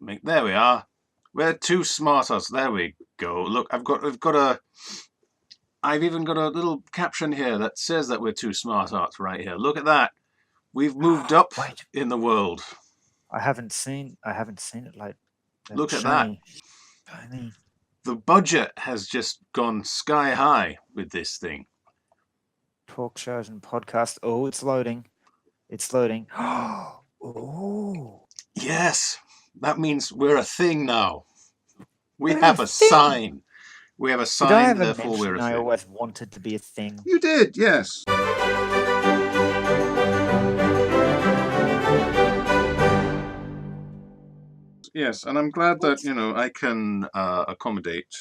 There we are. We're two smartos. There we go. Look, I've even got a little caption here that says that we're two smartos right here. Look at that. We've moved up Wait, in the world. I haven't seen it like that. Look at that. Shiny. The budget has just gone sky high with this thing. Talk shows and podcasts. Oh, it's loading. It's loading. Oh. Yes, that means we're a thing now. We We're a have a thing. sign. We have a Did I sign, ever therefore we're mention a I thing. always wanted to be a thing? You did, yes. Yes, and I'm glad that I can accommodate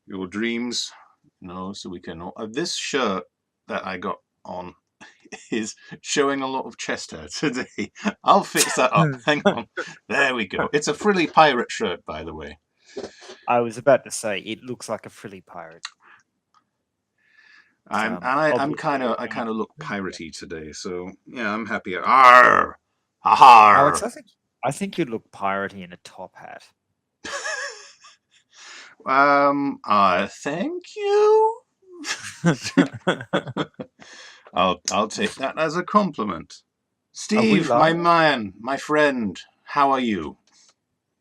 your dreams. So we can. This shirt that I got on is showing a lot of chest hair today. I'll fix that up. Hang on. There we go. It's a frilly pirate shirt, by the way. I was about to say it looks like a frilly pirate. I kind of look piratey today, so yeah, I'm happy. Arr, Alex, arr. I think you'd look piratey in a top hat. Thank you. I'll take that as a compliment. Steve, my man, my friend, how are you?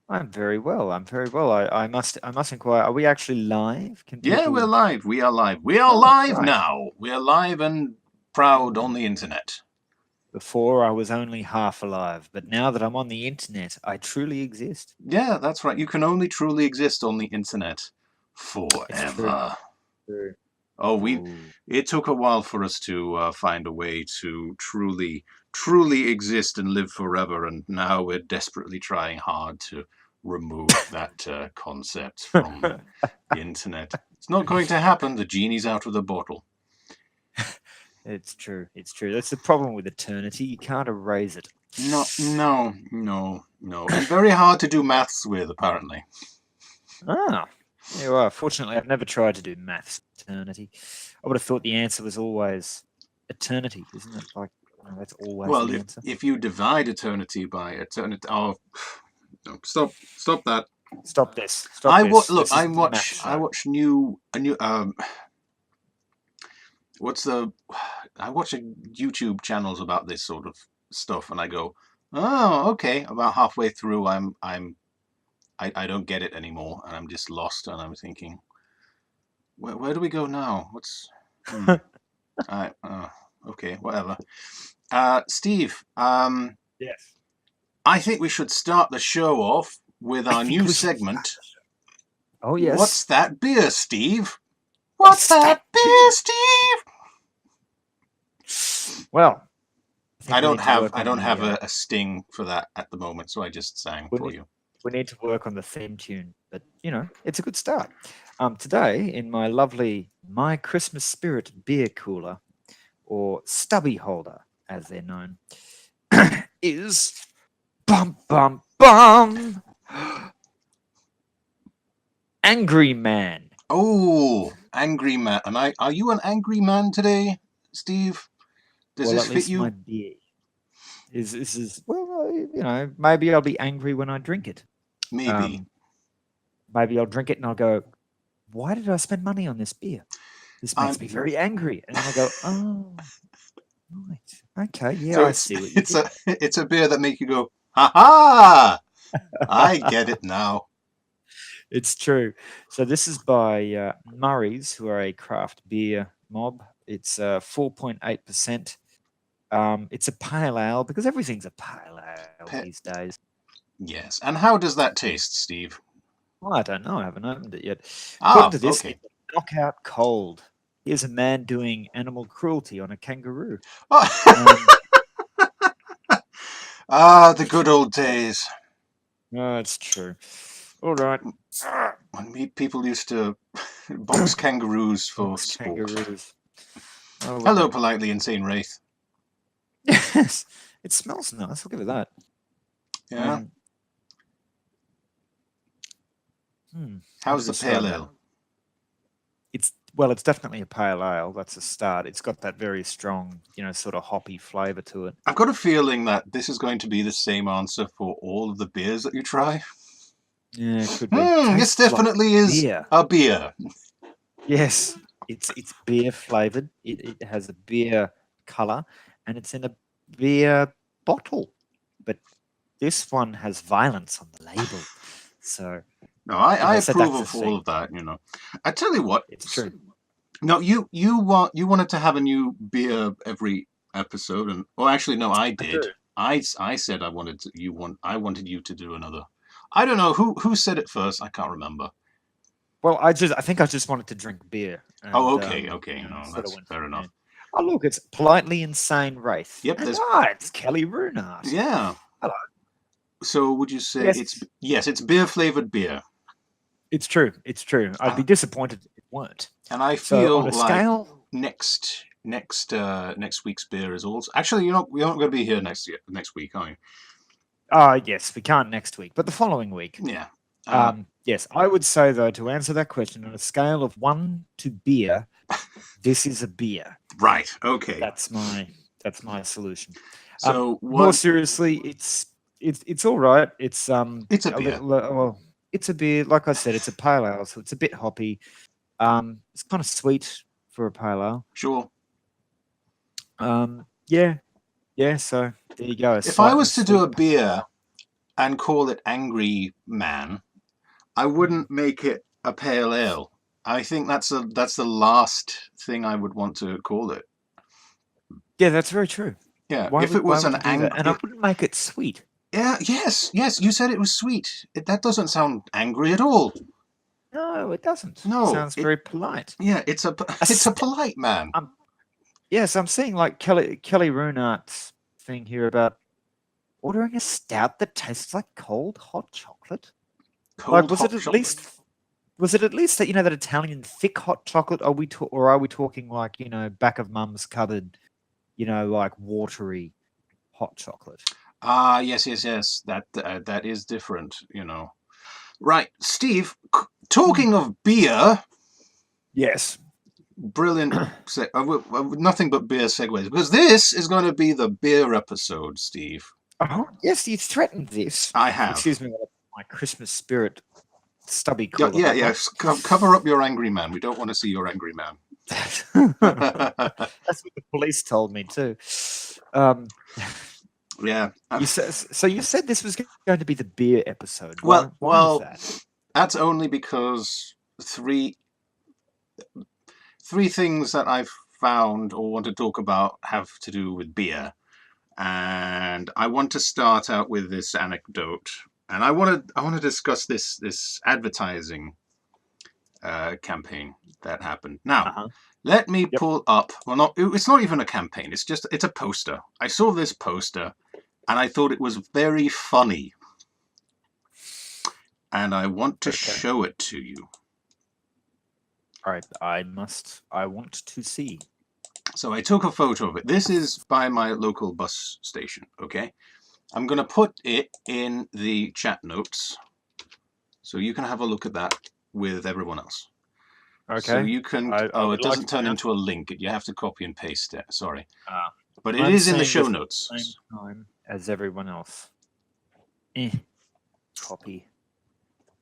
I'm very well. I must inquire. Are we actually live? Yeah, we're live. We are live. We are live now. We are live and proud on the internet. Before I was only half alive, but now that I'm on the internet, I truly exist. Yeah, that's right. You can only truly exist on the internet forever. True. Oh, it took a while for us to find a way to truly exist and live forever, and now we're desperately trying hard to remove that concept from the internet. It's not going to happen. The genie's out of the bottle. It's true. That's the problem with eternity. You can't erase it. No. And very hard to do maths with, apparently. Yeah, fortunately, I've never tried to do maths eternity. I would have thought the answer was always eternity, isn't it? Like, that's always the answer. If you divide eternity by eternity... Oh, no, stop that. Stop this. I watch new I watch YouTube channels about this sort of stuff, and I go, oh, okay. About halfway through, I don't get it anymore, and I'm just lost, and I'm thinking, where do we go now? Okay, whatever. Steve, yes. I think we should start the show off with our new segment. Oh, yes. What's that beer, Steve? What's that beer, Steve? Well, I don't have a sting for that at the moment, so I just sang for you. We need to work on the theme tune, but it's a good start. Today, in my lovely My Christmas Spirit beer cooler, or stubby holder, as they're known, is bum bum bum Angry Man. Oh, Angry Man. And are you an angry man today, Steve? Does this fit you? My beer is maybe I'll be angry when I drink it. Maybe. Maybe I'll drink it and I'll go, why did I spend money on this beer? This makes me very angry. And then I go, oh, right. Okay, yeah, so I see what you did. It's a beer that makes you go, ha ha! I get it now. It's true. So this is by Murray's, who are a craft beer mob. It's 4.8%. It's a pale ale, because everything's a pale ale these days. Yes. And how does that taste, Steve? Well, I don't know. I haven't opened it yet. According to this, it's knockout cold. Here's a man doing animal cruelty on a kangaroo. The good old days. No, it's true. All right. When people used to box kangaroos for sport. Oh, hello, politely insane wraith. Yes, it smells nice. I'll give it that. Yeah. How's the pale ale? Well, it's definitely a pale ale. That's a start. It's got that very strong, sort of hoppy flavour to it. I've got a feeling that this is going to be the same answer for all of the beers that you try. Yeah, it could be. This Tastes like definitely is beer. a beer. Yes, it's beer flavored. It has a beer color, and it's in a beer bottle. But this one has violence on the label. So, No, I so approve that's a of all thing. of that. I tell you what. It's true. No, you wanted to have a new beer every episode, and well, actually, no, I I did. do. I said I wanted you to do another. I don't know who said it first. I can't remember. Well, I think I just wanted to drink beer, Oh, and okay. No, sort of that's went fair from there. enough. Oh, look, it's politely insane Wraith, Yep, and there's it's Kelly Runart. yeah. Hello. So would you say Yes, it's beer flavored beer, it's true. It's true. I'd and, be disappointed if it weren't. and I So, on feel a like scale, next week's beer is also actually we're not going to be here next week, are you? yes, we can't next week, but the following week. Yeah. Yes, I would say though, to answer that question, on a scale of 1 to beer, this is a beer. Right. Okay. That's my solution. So More what? seriously, it's all right. It's It's a a beer. little well, it's a beer. Like I said, it's a pale ale, so it's a bit hoppy. It's kind of sweet for a pale ale. Sure. Yeah, yeah. So there you go. A If I slightly was to do a sweet pale beer ale. and call it Angry Man, I Mm. wouldn't make it a pale ale. I think that's the last thing I would want to call it. Yeah, that's very true. Yeah. Why If it would why was would an you do that? And I wouldn't make it sweet. yeah, yes. You said it was sweet. That doesn't sound angry at all. No, it doesn't. It No. sounds very polite. Yeah. A It's a st- polite man. yes, I'm seeing like Kelly Runart's thing here about ordering a stout that tastes like cold hot chocolate. Like, Cold hot chocolate. was it at least that that Italian thick hot chocolate? Or are we talking like back of mum's cupboard, like watery hot chocolate? Ah, yes. That is different. Right, Steve. Talking of beer, Yes. brilliant. Nothing but beer segues because this is going to be the beer episode, Steve. Yes, you threatened this. I have. Excuse me, my Christmas spirit stubby Yeah, collar yeah, button yeah. up. Cover up your angry man. We don't want to see your angry man. That's what the police told me too. Yeah. You said this was going to be the beer episode. Why is Well, that? that's only because three things that I've found or want to talk about have to do with beer, and I want to start out with this anecdote, and I want to discuss this advertising campaign that happened. Now, Uh-huh. let me Yep. pull up. Well, it's not even a campaign. It's a poster. I saw this poster, and I thought it was very funny, and I want to Okay. show it to you. All right. I want to see. So I took a photo of it. This is by my local bus station. Okay, I'm going to put it in the chat notes, so you can have a look at that with everyone else. Okay. So you can. I Oh, would it doesn't like turn to into a link. You have to copy and paste it. Sorry, but it I'm is in the seeing show this notes. at the same time as everyone else. Copy.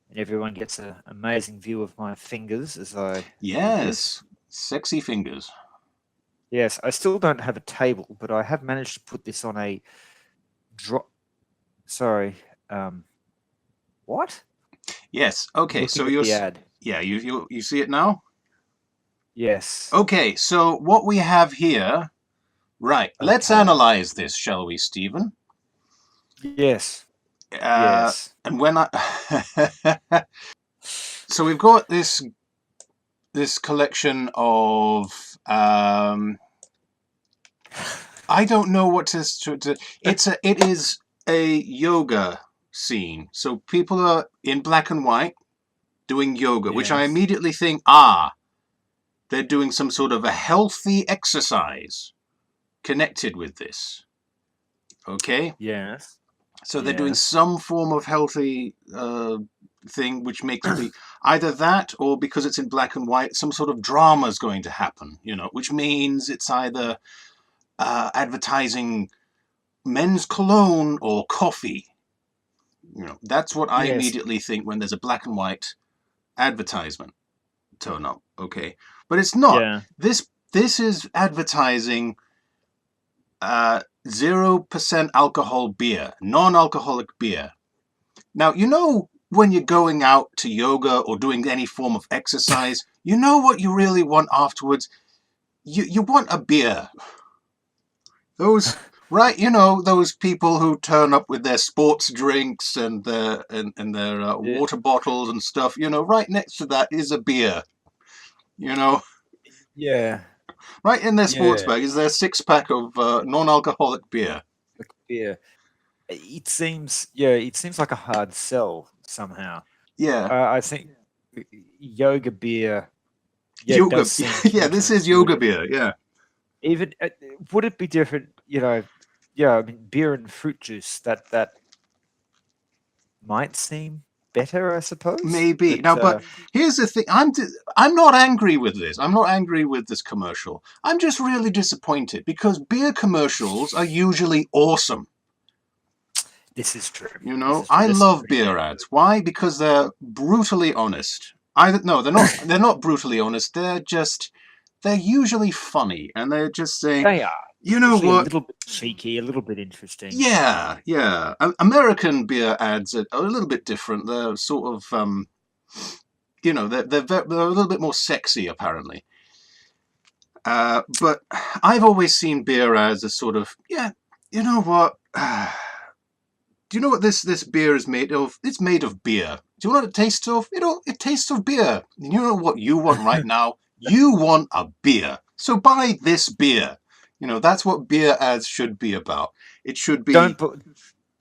And everyone gets an amazing view of my fingers as I do this. Yes, sexy fingers. Yes, I still don't have a table, but I have managed to put this on a drop. Sorry. What? Yes. Okay. Looking So at you're. the ad. Yeah. You see it now. Yes. Okay. So what we have here. Right. Let's Okay. analyze this, shall we, Stephen? Yes. Yes. And when I so we've got this collection of I don't know what to it is a yoga scene. So people are in black and white doing yoga, which I Yes. immediately think they're doing some sort of a healthy exercise connected with this. Okay? Yes. So they're doing some form of healthy thing, which makes me either that or because it's in black and white, some sort of drama is going to happen, which means it's either advertising men's cologne or coffee. That's what I Yes. immediately think when there's a black and white advertisement turn up. Okay, but it's not. Yeah. This is advertising 0% alcohol beer, non-alcoholic beer. Now, when you're going out to yoga or doing any form of exercise, what you really want afterwards? You want a beer. Those right, those people who turn up with their sports drinks and their Yeah. water bottles and stuff. Right next to that is a beer. You know, Yeah. right in their sports Yeah. bag is their 6-pack of non-alcoholic beer. Yeah. It seems like a hard sell somehow. Yeah, I think yoga beer, yeah, it does yoga. seem Yeah, this is yoga counterintuitive. beer. Yeah, Even would it be different? Yeah, I mean, beer and fruit juice that might seem better, I suppose. maybe now, But but here's the thing: I'm not angry with this. I'm not angry with this commercial. I'm just really disappointed because beer commercials are usually awesome. this is true. This is true. I There's some love pretty beer damn ads. good. Why? Because they're brutally honest. Either no, they're not. They're not brutally honest. They're usually funny, and they're just saying, They are you know usually a what? little bit cheeky, a little bit interesting. Yeah, yeah. American beer ads are a little bit different. They're sort of, they're a little bit more sexy, apparently. But I've always seen beer ads as sort of, yeah, you know what? Do you know what this beer is made of? It's made of beer. Do you know what it tastes of? It tastes of beer. And you know what you want right now? You want a beer. So buy this beer. That's what beer ads should be about. It should Don't be,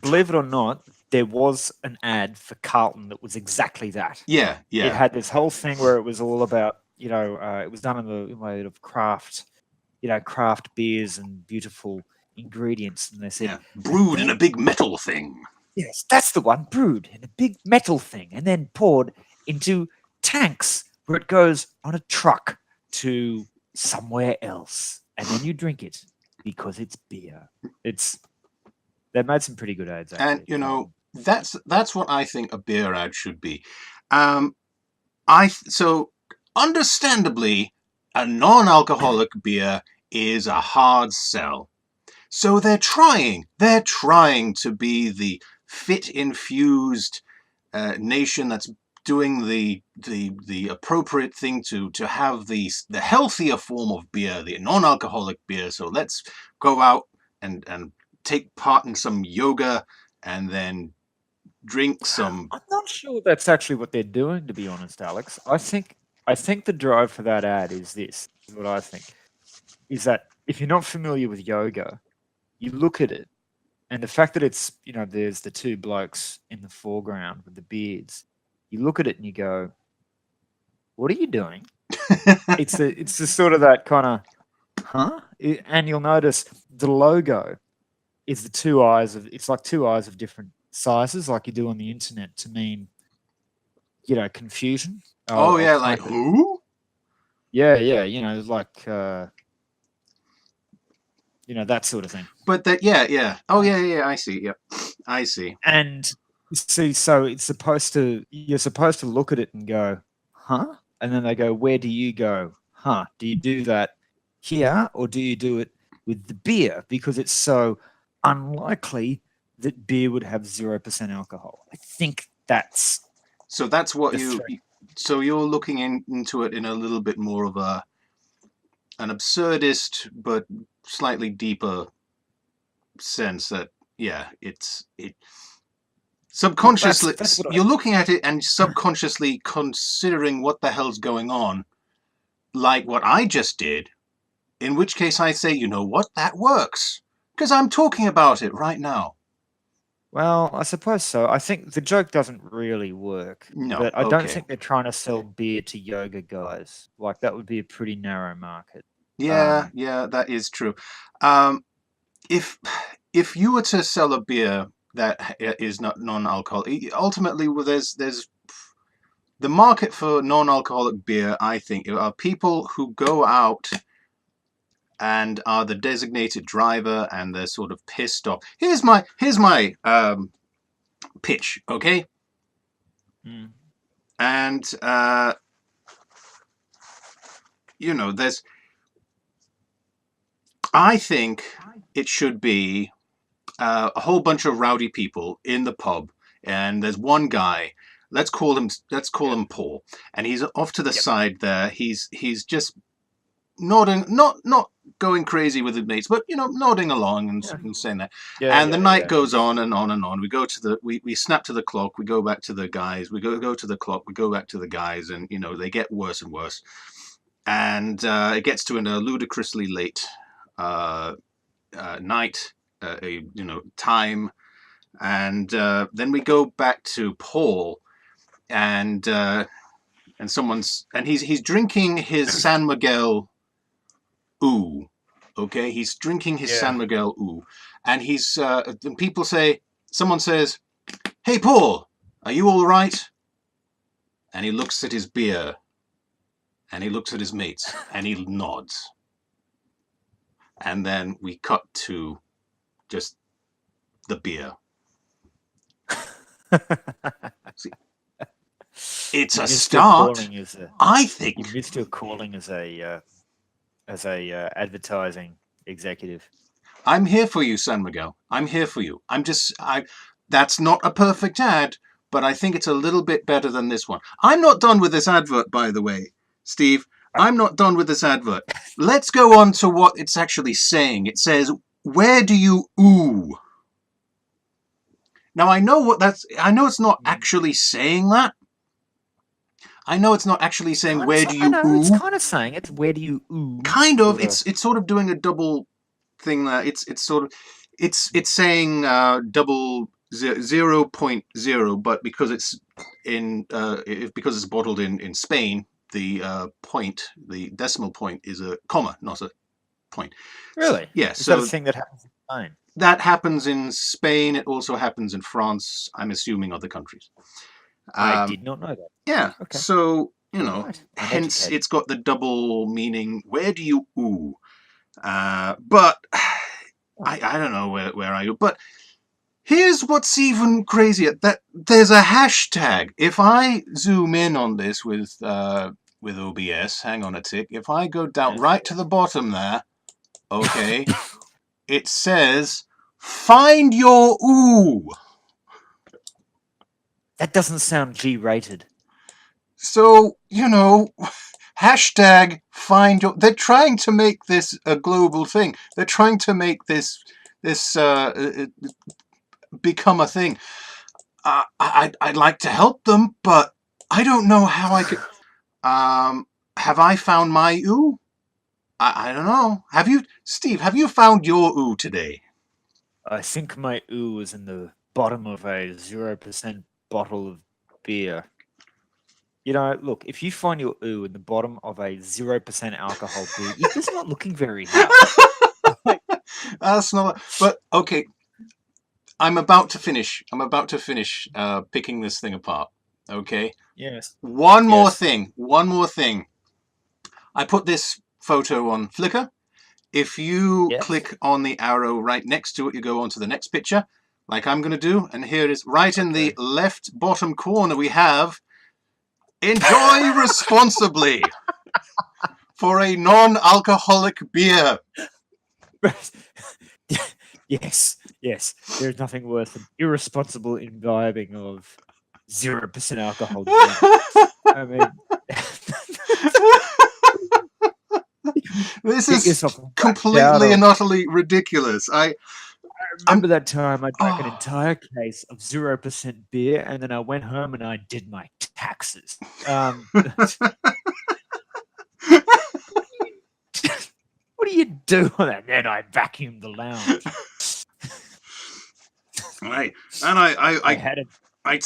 believe it or not, there was an ad for Carlton that was exactly that. yeah, It yeah, had this whole thing where it was all about, it was done in the way of craft, craft beers and beautiful ingredients. And they said, yeah. and Brewed in a then, big metal thing. yes, that's the one, brewed in a big metal thing and then poured into tanks where it goes on a truck to somewhere else. And then you drink it because it's beer. They made some pretty good ads, And, actually, at Carlton. that's what I think a beer ad should be. Um, so understandably, a non-alcoholic beer is a hard sell. So they're trying to be the fit infused nation that's doing the appropriate thing to have the healthier form of beer, the non-alcoholic beer. So let's go out and take part in some yoga and then drink some. I'm not sure that's actually what they're doing, to be honest, Alex. I think the drive for that ad is this. Is what I think is that if you're not familiar with yoga, you look at it, and the fact that it's there's the two blokes in the foreground with the beards. You look at it and you go, "What are you doing?" It's the sort of that kind of huh, and you'll notice the logo is the two eyes of it's like two eyes of different sizes, like you do on the internet to mean confusion. Oh I'll yeah, like type it. who? Yeah, yeah, like that sort of thing. But that, yeah, yeah. Oh yeah, yeah, yeah, I see. Yep, I see. And see, so you're supposed to look at it and go, huh? And then they go, where do you go? Huh? Do you do that here or do you do it with the beer? Because it's so unlikely that beer would have 0% alcohol. I think that's So that's what the you. threat. So you're looking into it in a little bit more of an absurdist but slightly deeper sense that, yeah, it Well, that's subconsciously that's what you're looking at it and subconsciously considering what the hell's going on, like what I just did. In which case I say, you know what, that works because I'm talking about it right now. Well, I suppose so. I think the joke doesn't really work, No, but I don't okay. think they're trying to sell beer to yoga guys. Like that would be a pretty narrow market. Yeah, Um, yeah, that is true. Um, if if you were to sell a beer that is not non-alcoholic, ultimately, well, there's the market for non-alcoholic beer, I think, are people who go out and are the designated driver, and they're sort of pissed off. Here's my pitch, okay? Mm. And there's. I think it should be a whole bunch of rowdy people in the pub, and there's one guy. Let's call him Paul, and he's off to the Yep. side there. He's just nodding, not going crazy with his mates, but nodding along and saying that. Yeah, And the yeah, night yeah. goes on and on and on. We go to we snap to the clock. We go back to the guys. We go to the clock. We go back to the guys, and they get worse and worse. And it gets to a ludicrously late night, time, and then we go back to Paul, and he's drinking his San Miguel ooh. Okay, he's drinking his San Miguel ooh, and someone says, "Hey, Paul, are you all right?" And he looks at his beer, and he looks at his mates, and he nods. And then we cut to just the beer. See, it's a start. I think you missed your calling as a advertising executive. I'm here for you, San Miguel. I'm here for you. That's not a perfect ad, but I think it's a little bit better than this one. I'm not done with this advert, by the way, Steve. I'm not done with this advert. Let's go on to what it's actually saying. It says, "Where do you ooh?" Now I know it's not actually saying that. I know it's not actually saying where do you ooh. It's kind of saying it. Where do you ooh? Kind of. It's sort of doing a double thing there. It's saying double 0.0, but because it's because it's bottled in Spain, the decimal point is a comma, not a point. Really? Yes. Is that a thing that happens in Spain? That happens in Spain. It also happens in France. I'm assuming other countries. I did not know that. Yeah. Okay. So Right. hence it's got the double meaning. Where do you ooh? But I don't know where are you. But here's what's even crazier: that there's a hashtag. If I zoom in on this with OBS, hang on a tick. If I go down right to the bottom there, okay, it says "Find your ooh." That doesn't sound G-rated. So hashtag find your. They're trying to make this a global thing. They're trying to make this become a thing. I'd like to help them, but I don't know how I could. Have I found my ooh? I don't know. Have you, Steve? Have you found your ooh today? I think my ooh is in the bottom of a 0% bottle of beer. Look, if you find your ooh in the bottom of a 0% alcohol beer, you're just not looking very hard. That's not. But okay, I'm about to finish. Picking this thing apart. Okay. Yes. One more thing. I put this photo on Flickr. If you click on the arrow right next to it, you go on to the next picture, like I'm going to do. And here it is, right in the left bottom corner, we have "Enjoy responsibly" for a non-alcoholic beer. Yes. There's nothing worse than irresponsible imbibing of 0% alcohol drink. I mean, this is completely and utterly ridiculous. I remember that time I drank an entire case of 0% beer, and then I went home and I did my taxes. What do you do on that? Then I vacuumed the lounge. Right, and I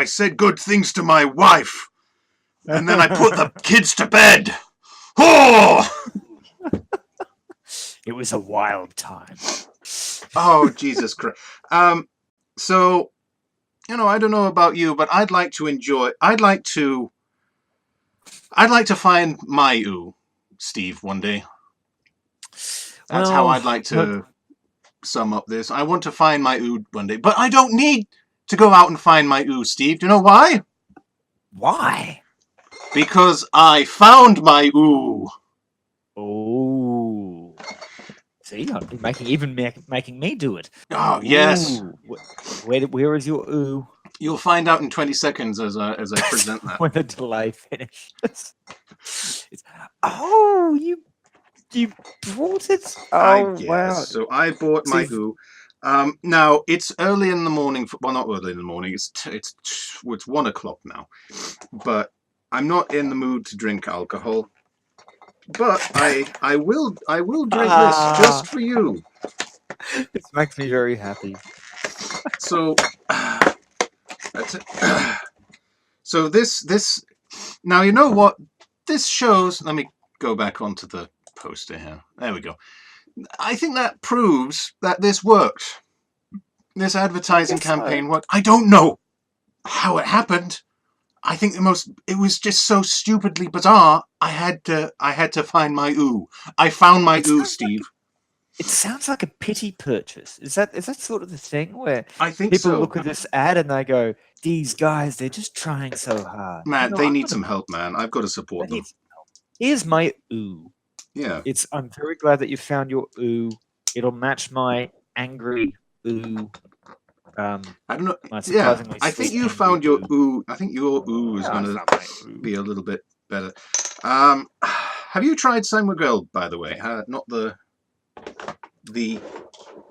said good things to my wife, and then I put the kids to bed. Oh! It was a wild time. Oh, Jesus Christ. So, I don't know about you, but I'd like to I'd like to find my ooh, Steve, one day. That's how Well, I'd like to sum up this. I want to find my ooh one day, but I don't need to go out and find my ooh, Steve. Do you know why? why? Because I found my ooh. Oh, see, you're making me do it. Oh, yes. Ooh, where is your ooh You'll find out in 20 seconds as I present that. when the delay finishes? It's, oh, you brought it. I Oh guess. wow. So I bought See, my ooh. Now it's early in the morning. Well, not early in the morning. It's 1 o'clock now. But I'm not in the mood to drink alcohol. But I will drink this just ah, for you. this makes me very happy. So that's it. So this now you know what this shows. Let me go back onto the poster here. There we go. I think that proves that this worked. This I advertising guess so. campaign worked. I don't know how it happened. I think it was just so stupidly bizarre. I had to find my ooh. I found my It ooh, sounds like Steve. it sounds like a pity purchase. Is that sort of the thing where I think people so. look at this ad and they go, "These guys, they're just trying so hard." You Man, know, they need some help, man. I've got to I support them. need some help. Here's my ooh. Yeah. I'm very glad that you found your ooh. It'll match my angry ooh. I don't know. My Yeah. surprisingly I think sweet you angry found your ooh. ooh. I think your ooh is Yeah, going I to found my ooh. be a little bit better. Have you tried San Miguel, by the way? Not the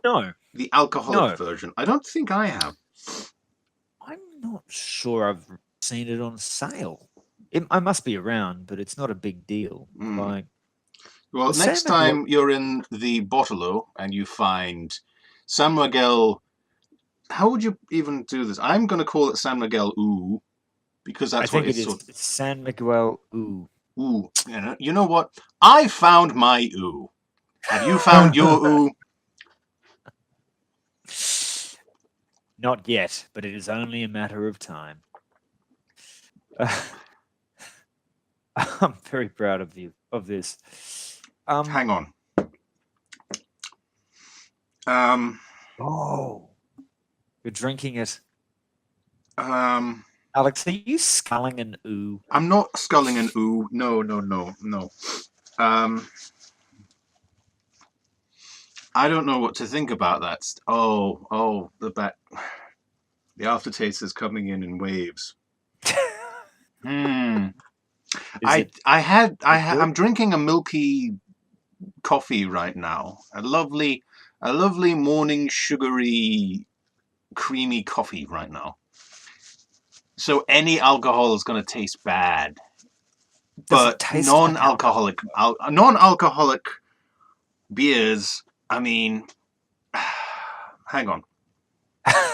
No, the alcoholic no. version. I don't think I have. I'm not sure I've seen it on sale. I must be around, but it's not a big deal. Mm. Like Well, the next San Miguel. time you're in the Bottle and you find San Miguel, how would you even do this? I'm going to call it San Miguel Ooh because I that's what think it it's is sort of. San Miguel ooh. Ooh, you know what? I found my ooh. Have you found your ooh? Not yet, but it is only a matter of time. I'm very proud of you of this. Um. Hang on. Um. Oh, you're drinking it, Um. Alex. Are you sculling an ooh? I'm not sculling an ooh. No, no, no, no. Um. I don't know what to think about that. Oh, the aftertaste is coming in waves. Hmm. Is it I'm good? drinking a milky coffee right now. A lovely morning sugary creamy coffee right now. So any alcohol is going to taste bad, Does it but taste like alcohol? non-alcoholic beers. I mean, hang on.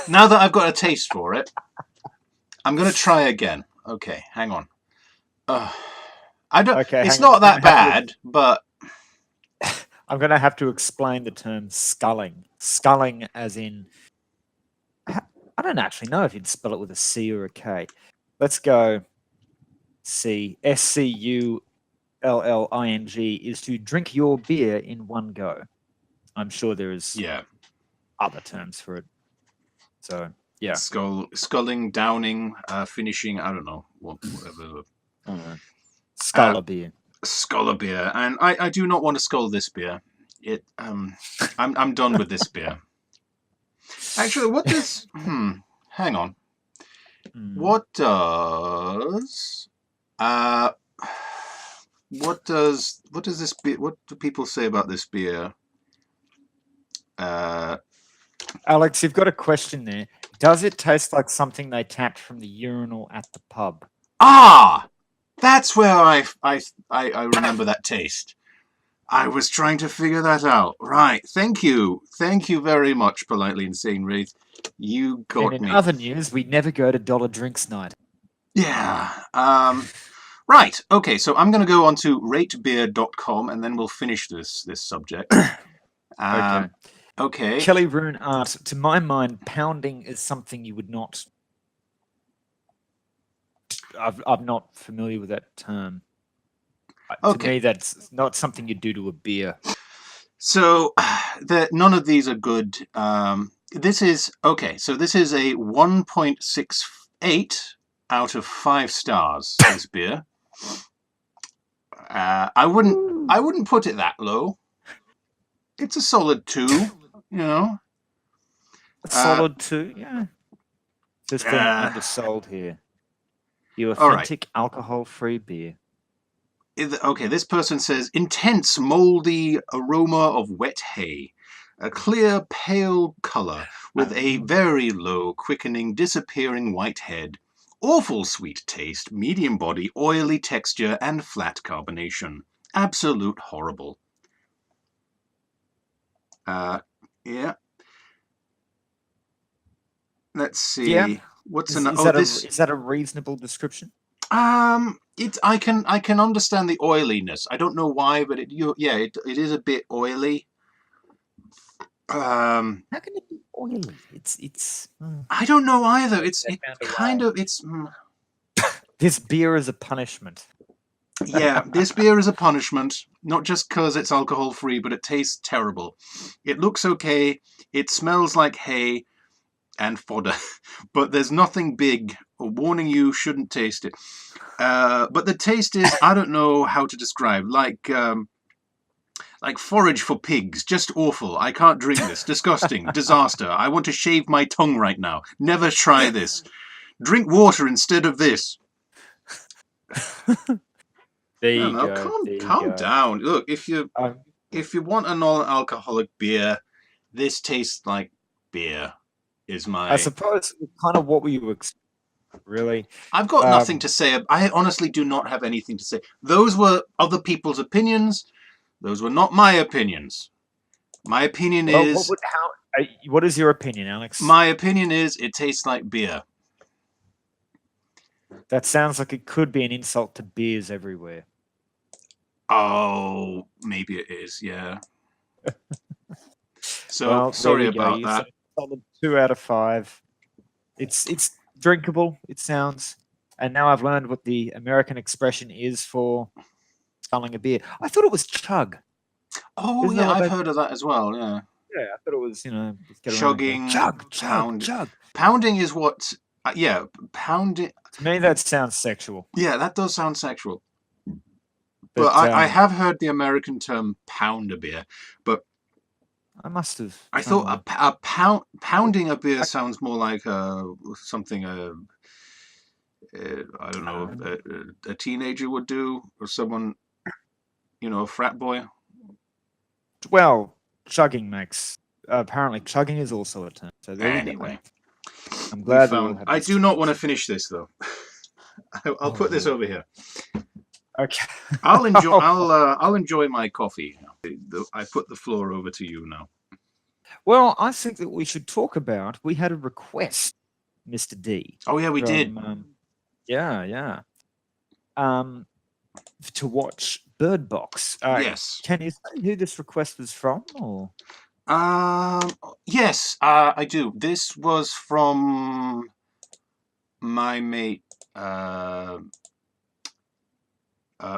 Now that I've got a taste for it, I'm going to try again. Okay, hang on. Uh, I don't. Okay, It's hang on. not that bad, but I'm gonna have to explain the term sculling. Sculling, as in, I don't actually know if you'd spell it with a C or a K. Let's go. SCULLING is to drink your beer in one go. I'm sure there is yeah. other terms for it. So yeah, Sculling, downing, finishing. I don't know, whatever. I don't know. Uh, Sculler beer. Scholar beer, and I do not want to scull this beer. I'm done with this beer. Actually, what does? Hang on. Mm. What does? Uh, what does this beer? What do people say about this beer? Uh, Alex, you've got a question there. Does it taste like something they tapped from the urinal at the pub? ah, that's where I remember that taste. I was trying to figure that out. Right. Thank you very much, politely insane Wraith. You And got in me. other news, we never go to Dollar Drinks Night. Yeah. Right. Okay. So I'm going to go on to ratebeer.com and then we'll finish this subject. Okay. Okay. Kelly Rune Art, to my mind, pounding is something you would not. I'm not familiar with that term. To Okay, me, that's not something you do to a beer. so none of these are good. This is okay. So this is a 1.68 out of 5 stars. This beer. I wouldn't. Ooh. I wouldn't put it that low. It's a solid 2. You know. A Uh, solid 2, yeah. Just feeling uh, undersold here. The all right. authentic alcohol-free beer. Okay, this person says intense moldy aroma of wet hay, a clear pale color with a very low quickening disappearing white head, awful sweet taste, medium body, oily texture and flat carbonation. Absolute horrible. Uh, yeah. Let's Yeah. see. What's Is an is oh that a this is that a reasonable description? it I can understand the oiliness. I don't know why, but it is a bit oily. Um How can it be oily? It's I don't know either. take It's that it found a kind way. of This beer is a punishment. yeah. This beer is a punishment, not just because it's alcohol free, but it tastes terrible. It looks okay. It smells like hay and fodder, but there's nothing big or warning you shouldn't taste it. But the taste is I don't know how to describe. Like forage for pigs. Just awful. I can't drink this. Disgusting. Disaster. I want to shave my tongue right now. Never try this. Drink water instead of this. There No, you no, go. calm, There you calm go. down. Look, Um, if you want a non-alcoholic beer, this tastes like beer. Is I my. suppose kind of what we were really. I've got nothing Um, to say. I honestly do not have anything to say. Those were other people's opinions. Those were not my opinions. My opinion well, is. what is your opinion, Alex? My opinion is it tastes like beer. That sounds like it could be an insult to beers everywhere. Oh, maybe it is. Yeah. So Well, there sorry we go. about You that. said solid 2 out of 5. It's drinkable. It sounds, and now I've learned what the American expression is for sculling a beer. I thought it was chug. Oh Isn't that yeah, what I've they? heard of that as well. Yeah. Yeah, I thought it was. Let's get around going Chugging, chug, chug, pound, chug. pounding is what. Yeah, pounding. To me, that sounds sexual. Yeah, that does sound sexual. But But I have heard the American term pound a beer. But I must have I done thought my. pounding a beer I, sounds more like something I don't know um, a teenager would do or someone a frat boy. well, chugging makes. Apparently, chugging is also a term. So there we go. Anyway, I'm we glad we all found. have I this do not want to connection. finish this though. I'll put this Oh, over here. okay. I'll enjoy my coffee. I put the floor over to you now. Well, I think that we should talk about. We had a request, Mr. D, Oh yeah, we did. from yeah, yeah, um, to watch Bird Box. Yes. Can you say who this request was from? Or Um. Yes, I do. This was from my mate, uh,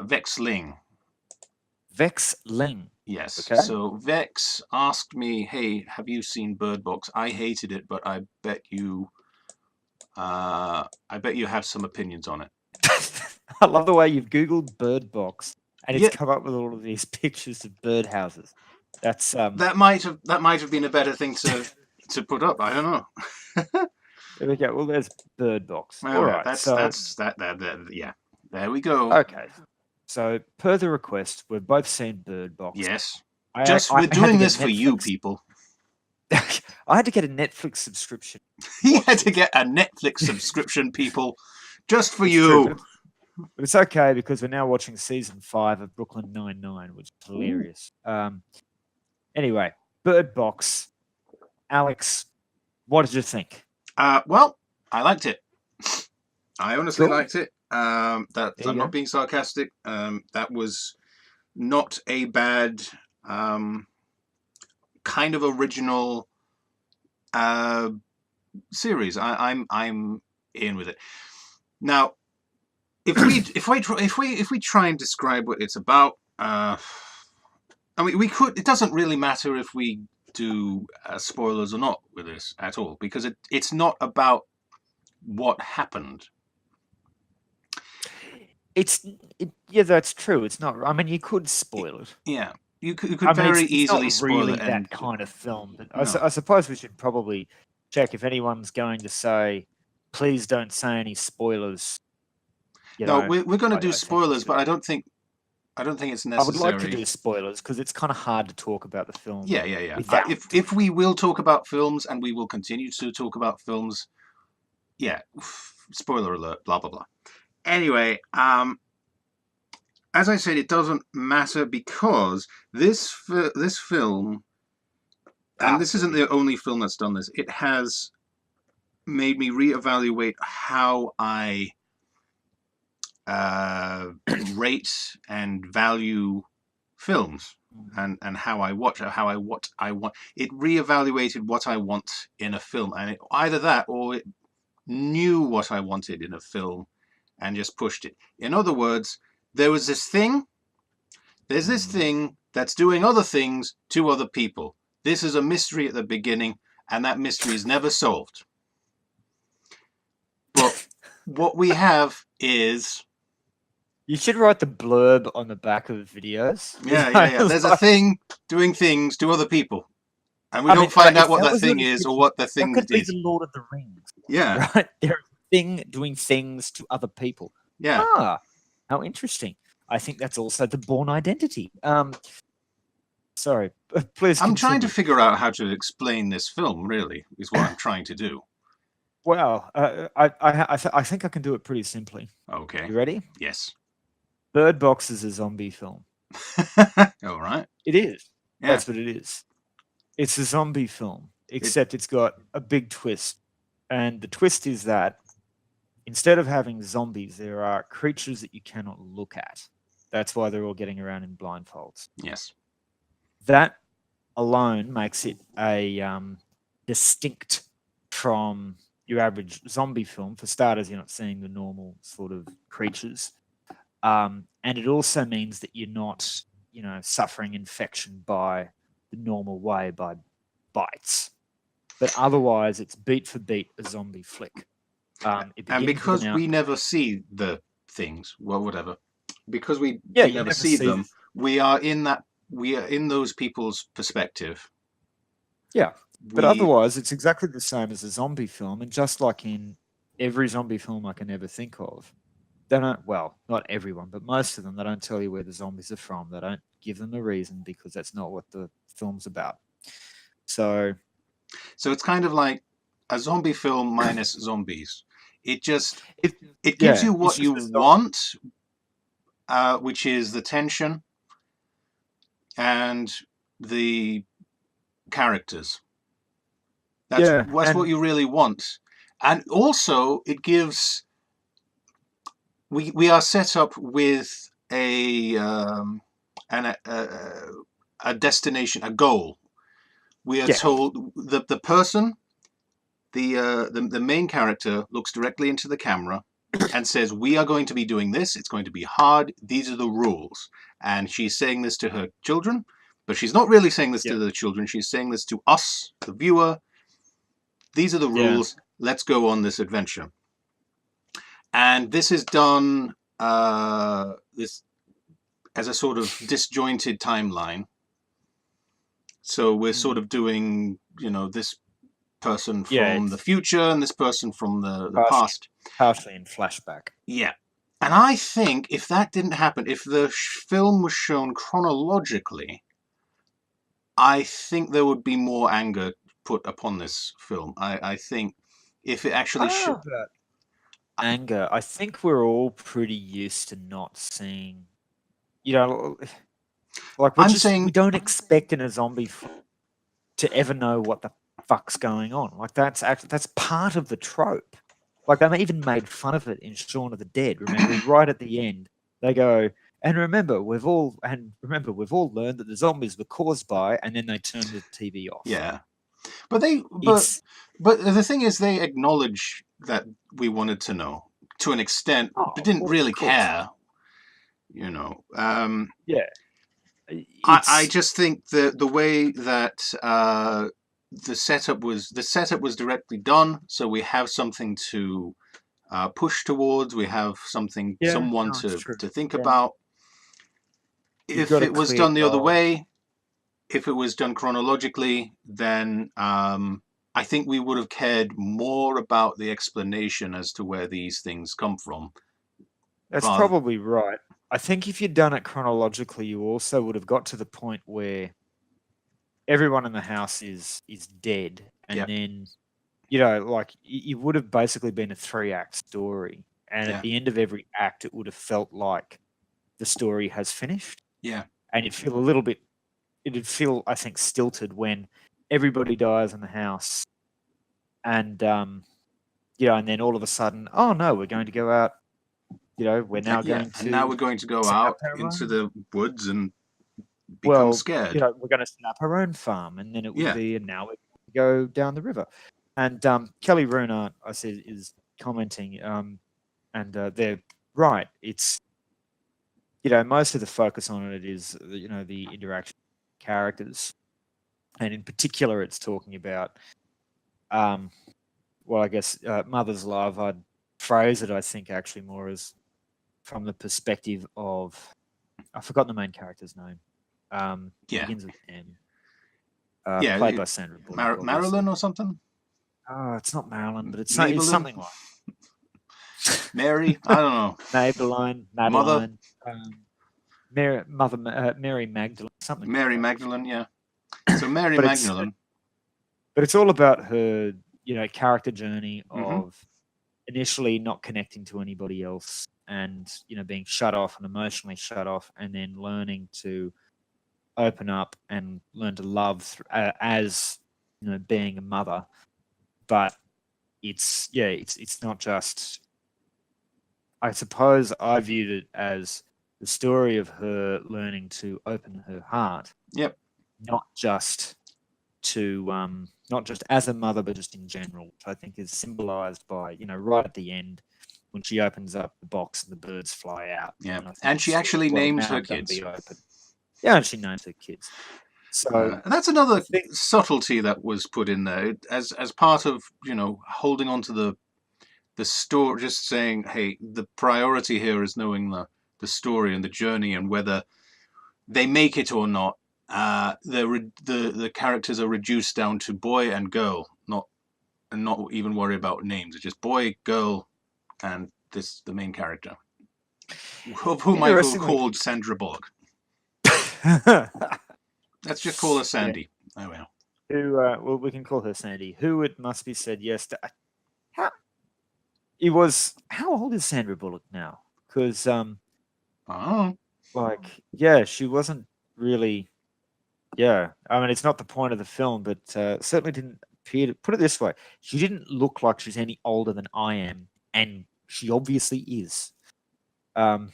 Vex Ling. Vex Ling? Yes. Okay. So Vex asked me, "Hey, have you seen Bird Box? I hated it, but I bet you have some opinions on it." I love the way you've Googled Bird Box and it's Yeah, come up with all of these pictures of bird houses. That's that might have been a better thing to put up. I don't know. there we go. Well, there's Bird Box. All All right, right. So that. Yeah, there we go. okay. So per the request, we've both seen Bird Box. Yes, I just we're had to doing get this for you Netflix. people. I had to get a Netflix subscription. He Watch had to it. get a Netflix subscription, people, just for It's true, you. but it's okay because we're now watching season 5 of Brooklyn Nine-Nine, which is Ooh. hilarious. Anyway, Bird Box. Alex, what did you think? Well, I liked it. I honestly Cool. liked it. There I'm you not go. being sarcastic. That was not a bad kind of original uh, series. I'm in with it. Now, if we try and describe what it's about, I mean, we could. It doesn't really matter if we do spoilers or not with this at all, because it's not about what happened. Yeah, that's true. It's not. I mean, you could spoil it. Yeah, you could I mean, very it's not easily spoil really it, and that kind of film. But no, I suppose we should probably check if anyone's going to say, please don't say any spoilers. You no, know, we're going to do I think we spoilers, but should. I don't think it's I would like to necessary. do spoilers because it's kind of hard to talk about the film Yeah. without If doing we will talk about films, and we will continue to talk about films, yeah, spoiler alert, blah blah blah. Anyway, as I said, it doesn't matter because this film, and this isn't the only film that's done this. It has made me reevaluate how I rate and value films, and how I watch, or what I want. It reevaluated what I want in a film, and either that or it knew what I wanted in a film and just pushed it. In other words, there's this thing that's doing other things to other people. This is a mystery at the beginning, and that mystery is never solved. But what we have is... You should write the blurb on the back of videos. Yeah. There's a thing doing things to other people, and we don't find out what that thing is or what the thing that could be is. the Lord of the Rings. Yeah. Right? There's a thing doing things to other people. Yeah. How interesting. I think that's also the Bourne Identity. Sorry, please I'm continue. trying to figure out how to explain this film, really, is what I'm trying to do. Well, I think I can do it pretty simply. Okay. You ready? Yes. Bird Box is a zombie film. All right. It is. Yeah. That's what it is. It's a zombie film, except it's got a big twist. And the twist is that instead of having zombies, there are creatures that you cannot look at. That's why they're all getting around in blindfolds. Yes. That alone makes it a distinct from your average zombie film. For starters, you're not seeing the normal sort of creatures. And it also means that you're not, suffering infection by the normal way, by bites. But otherwise, it's beat for beat a zombie flick. And because we never see the things, well, whatever, because we never see them, we are in those people's perspective. Yeah, but otherwise, it's exactly the same as a zombie film. And just like in every zombie film I can ever think of, they don't, well, not everyone, but most of them, they don't tell you where the zombies are from. They don't give them a reason because that's not what the film's about. So it's kind of like a zombie film minus zombies. It gives you what you want, which is the tension and the characters. That's what you really want. And also it gives... We are set up with a destination, a goal. We are told the person, the main character, looks directly into the camera and says, "We are going to be doing this. It's going to be hard. These are the rules." And she's saying this to her children, but she's not really saying this to the children. She's saying this to us, the viewer. These are the rules. Let's go on this adventure. And this is done this as a sort of disjointed timeline. So we're sort of doing, this person from the future and this person from the past. Partially in flashback. Yeah. And I think if that didn't happen, if the film was shown chronologically, I think there would be more anger put upon this film. I think if it actually... anger. I think we're all pretty used to not seeing, like we don't expect in a zombie film to ever know what the fuck's going on. Like that's part of the trope. Like they even made fun of it in Shaun of the Dead. Remember, right at the end, they go, and remember, we've all learned that the zombies were caused by, and then they turn the TV off. Yeah, but the thing is, they acknowledge that we wanted to know. to an extent, but Oh, didn't well, of really course. care. You know, Yeah. I It's just think the way that the setup was directly done, so we have something to push towards. We have yeah, someone no, it's true. to think Yeah. about. You've If got a it was clear done the other goal. way, if it was done chronologically, then I think we would have cared more about the explanation as to where these things come from. That's Rather, probably right. I think if you'd done it chronologically, you also would have got to the point where everyone in the house is dead, and yeah, then like you would have basically been a 3-act story, and at yeah, the end of every act, it would have felt like the story has finished, yeah, and you'd feel a little bit. It'd feel, I think, stilted when everybody dies in the house, and and then all of a sudden, oh no, we're going to go out. We're now yeah. going And now to we're going to go set up out our into own. the woods and become Well, scared. we're going to set up our own farm, and then it would Yeah, be, and now we're going to go down the river. And Kelly Runart, I said, is commenting, and they're right. It's most of the focus on it is the interaction of characters, and in particular, it's talking about um, well, I guess mother's love. I'd phrase it, I think, actually more as from the perspective of I've forgotten the main character's name. yeah, Begins with M. Played yeah. by Sandra Bullock, Marilyn obviously. or something. Oh, it's not Marilyn, but it's Maybelline, something like Mary. I don't know. Maybelline, Mother, Madeline, Mary Magdalene, something like Mary that. Magdalene. Yeah. So Mary But it's Magdalene. but it's all about her, character journey Mm-hmm. of initially not connecting to anybody else, and being shut off and emotionally shut off, and then learning to open up and learn to love as being a mother. But it's not just. I suppose I viewed it as the story of her learning to open her heart, Yep. not just not just as a mother, but just in general, which I think is symbolized by right at the end when she opens up the box and the birds fly out, Yeah. and I think And it's she sort of like, actually well, names now her I'm going to kids. be open. Yeah, and she names her kids. So And that's I another think, subtlety that was put in there as part of holding on to the story, just saying, hey, the priority here is knowing the story and the journey and whether they make it or not. The characters are reduced down to boy and girl, not even worry about names. It's just boy, girl, and the main character, of whom I've interestingly, called Sandra Bullock. yeah, Let's just call her Sandy. Oh well. well, we can call her Sandy. Who it must be said yes to. How it was? How old is Sandra Bullock now? Because Oh, yeah, she wasn't really. Yeah, I mean, it's not the point of the film, but certainly didn't appear to. Put it this way, she didn't look like she's any older than I am, and she obviously is. Um,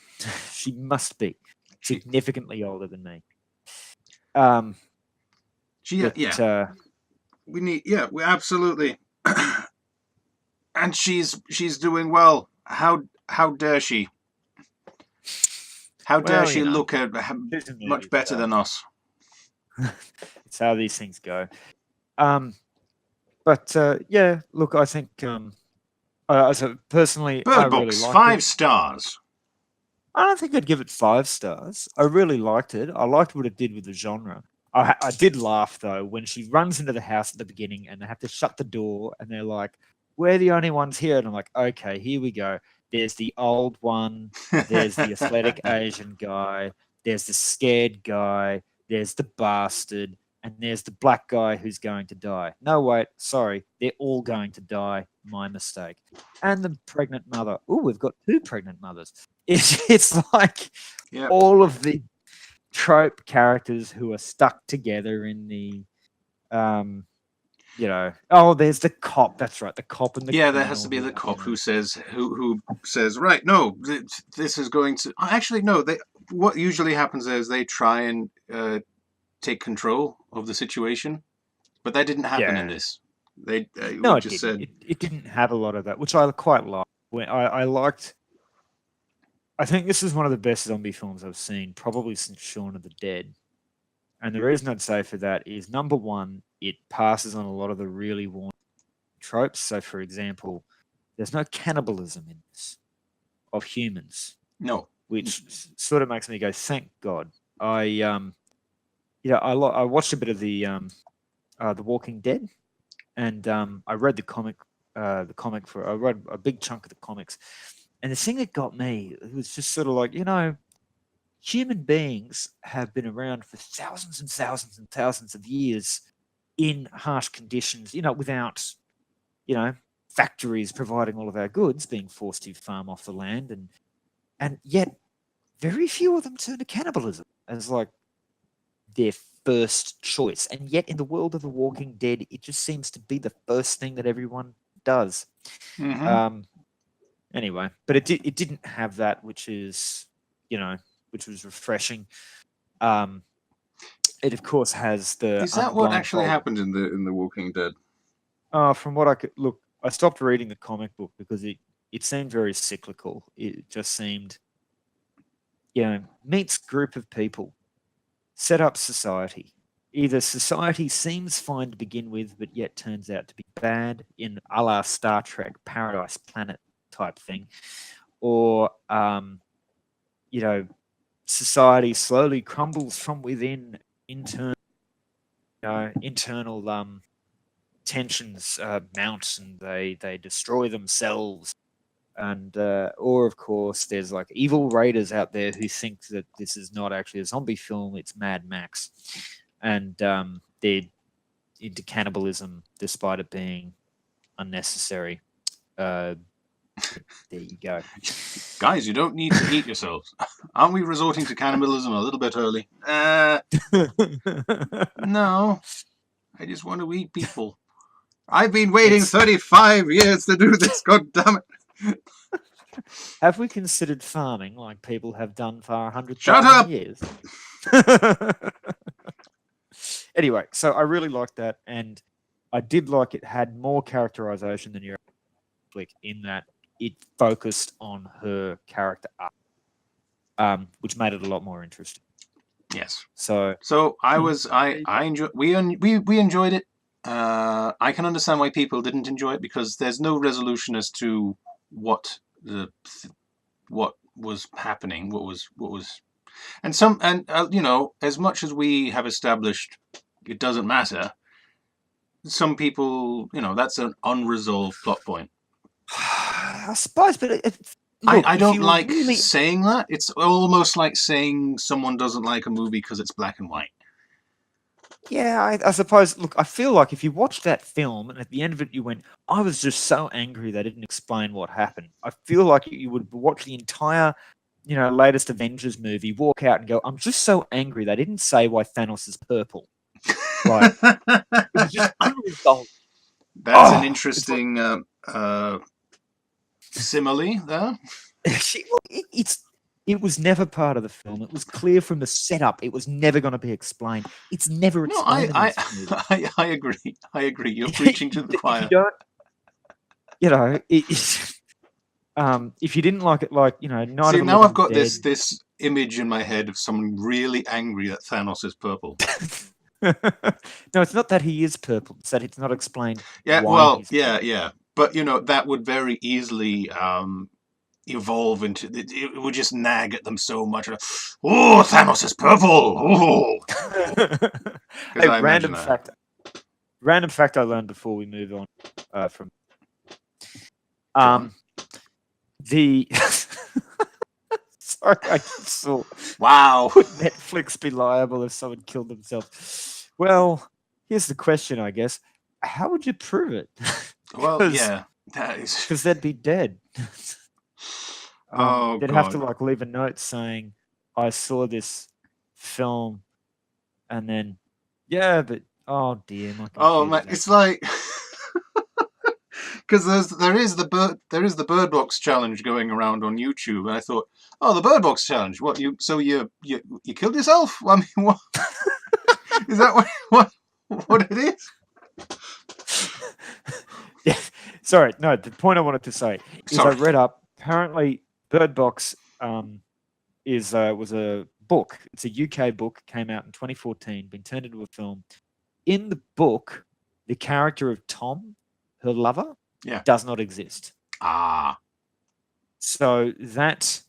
she must be she, significantly older than me. Um, yeah. but We need, yeah, we absolutely, and she's doing well. How dare she? How dare well, she look at she's a much movie better star. than us? It's how these things go. Um, but yeah, look, I think so personally, I Bird really Box, liked it. 5 stars. I don't think I'd give it 5 stars. I really liked it. I liked what it did with the genre. I did laugh though when she runs into the house at the beginning and they have to shut the door and they're like, "We're the only ones here," and I'm like, "Okay, here we go." There's the old one. There's the athletic Asian guy. There's the scared guy. There's the bastard. And there's the black guy who's going to die. No, wait, sorry. They're all going to die. My mistake. And the pregnant mother. Oh, we've got 2 pregnant mothers. It's like Yep. all of the trope characters who are stuck together in the oh, there's the cop. That's right, the cop and the Yeah, there has to criminal be who the cop are. who says, right, no, this is going to actually no. They What usually happens there is they try and take control of the situation, but that didn't happen in Yeah. this. They No, we it just didn't. said, It didn't have a lot of that, which I quite like. when I liked. I think this is one of the best zombie films I've seen, probably since Shaun of the Dead. And the reason I'd say for that is number one, it passes on a lot of the really worn tropes. So, for example, there's no cannibalism in this of humans, No. which sort of makes me go, "Thank God." I watched a bit of the Walking Dead, and I read the comic for I read a big chunk of the comics, and the thing that got me it was just sort of like human beings have been around for thousands and thousands and thousands of years in harsh conditions, without, you know, factories providing all of our goods, being forced to farm off the land, and yet very few of them turn to cannibalism as like their first choice. And yet in the world of The Walking Dead, it just seems to be the first thing that everyone does. Mm-hmm. Um, anyway, but it didn't have that, which is, which was refreshing. It of course has the Is that what actually unblindfolded. happened in the Walking Dead? From what I could look, I stopped reading the comic book because it seemed very cyclical. It just seemed, meets group of people, set up society. Either society seems fine to begin with, but yet turns out to be bad in a la Star Trek Paradise Planet type thing, or society slowly crumbles from within. Internal tensions mount and they destroy themselves. And or of course there's like evil raiders out there who think that this is not actually a zombie film, it's Mad Max, and they're into cannibalism despite it being unnecessary. There you go. Guys, you don't need to eat yourselves. Aren't we resorting to cannibalism a little bit early? No. I just want to eat people. I've been waiting 35 years to do this, god damn it. Have we considered farming like people have done for Shut 100,000 up! years? Anyway, so I really liked that, and I did like it had more characterization than your flick in that it focused on her character arc, which made it a lot more interesting. Yes. So I enjoy we enjoyed it. I can understand why people didn't enjoy it because there's no resolution as to what was happening, what was, and as much as we have established, it doesn't matter. Some people, that's an unresolved plot point. I suppose, but look, I don't like really saying that. It's almost like saying someone doesn't like a movie because it's black and white. Yeah, I suppose. Look, I feel like if you watched that film and at the end of it you went, I was just so angry they didn't explain what happened. I feel like you would watch the entire, latest Avengers movie, walk out and go, I'm just so angry they didn't say why Thanos is purple. Like, it was just unresolved. That's an interesting simile there. It was never part of the film. It was clear from the setup. It was never going to be explained. It's never No, explained. I agree. I agree. You're preaching to the choir. If you don't, if you didn't like it, See, now I've got this image in my head of someone really angry that Thanos is purple. No, it's not that he is purple. It's that it's not explained. Yeah, why well, he's yeah, purple. yeah. But that would very easily evolve into it would just nag at them so much. Oh, Thanos is purple. Oh, A random fact. Random fact I learned before we move on from. The sorry, I saw. Wow. Would Netflix be liable if someone killed themselves? Well, here's the question, I guess. How would you prove it? Well, yeah, that is because they'd be dead. They'd have to leave a note saying, "I saw this film," and then, yeah, but oh dear, my computer. Oh man, it's like because there is the Bird Box challenge going around on YouTube, and I thought, oh, the Bird Box challenge. What you killed yourself? I mean, what is that? What it is? Sorry, no. The point I wanted to say is I Sorry. read up. Apparently, Bird Box is was a book. It's a UK book. Came out in 2014. Been turned into a film. In the book, the character of Tom, her lover, Yeah. does not exist. Ah. So that,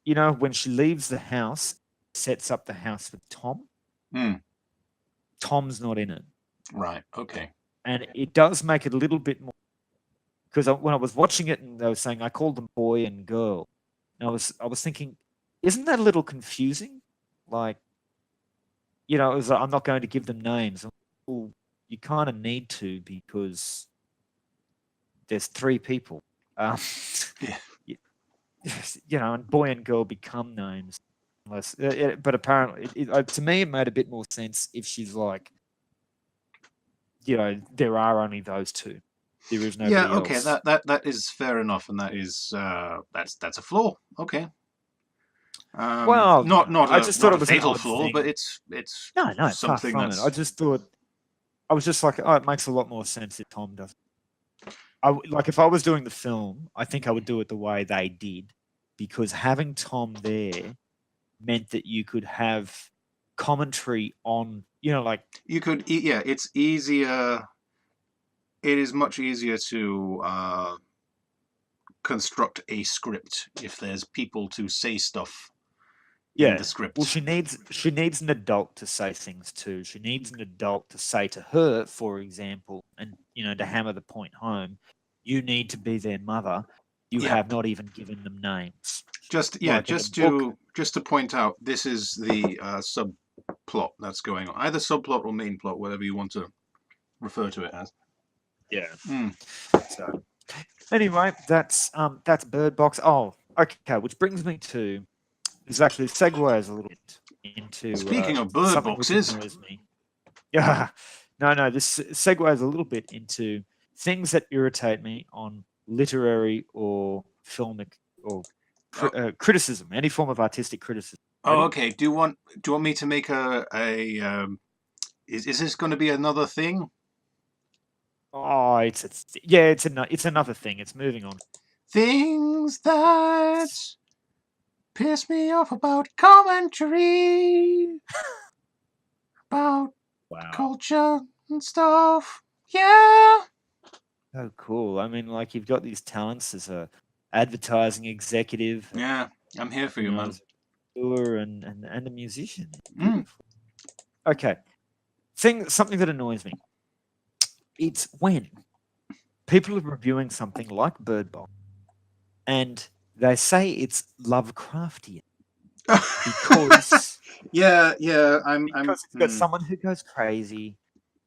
when she leaves the house, sets up the house for Tom. Hmm. Tom's not in it, Right. Okay. and it does make it a little bit more. Because when I was watching it, and they were saying I called them boy and girl, and I was thinking, isn't that a little confusing? Like, it was like, I'm not going to give them names. Well, you kind of need to because there's three people. Um, Yeah. y- and boy and girl become names. Unless, but apparently, to me, it made a bit more sense if she's like, there are only those two. There is Yeah. nobody Okay. else. That is fair enough, and that is that's a flaw. Okay. Well, Not I a just thought not it a was an fatal odd flaw, but thing. it's No, no, far something from it. I that's just thought I was just like, oh, it makes a lot more sense if Tom does. Like if I was doing the film, I think I would do it the way they did, because having Tom there meant that you could have commentary on, like you could yeah. It's easier. It is much easier to construct a script if there's people to say stuff in the yeah. Well, script. she needs an adult to say things to. She needs an adult to say to her, for example, and to hammer the point home, you need to be their mother. You Yeah. have not even given them names. Just yeah. Like in the book, Just to point out, this is the subplot that's going on. Either subplot or main plot, whatever you want to refer to it as. yeah. Hmm. So anyway, that's Bird Box. Oh, okay, which brings me to this actually segues a little bit into Speaking of bird something which boxes, annoys me. Yeah, no, this segues a little bit into things that irritate me on literary or filmic or oh, criticism, any form of artistic criticism. oh, Ready? okay. Do you want me to make a is this going to be another thing? Oh, yeah, it's another thing. It's moving on. Things that piss me off about commentary, about Wow. culture and stuff. Yeah. Oh, cool. I mean, like you've got these talents as a advertising executive, Yeah, I'm here for you, man. as a doer and a musician. Mm. Beautiful. Okay. Something that annoys me. It's when people are reviewing something like Bird Box and they say it's Lovecraftian because Yeah, yeah. I'm. it's got someone who goes crazy,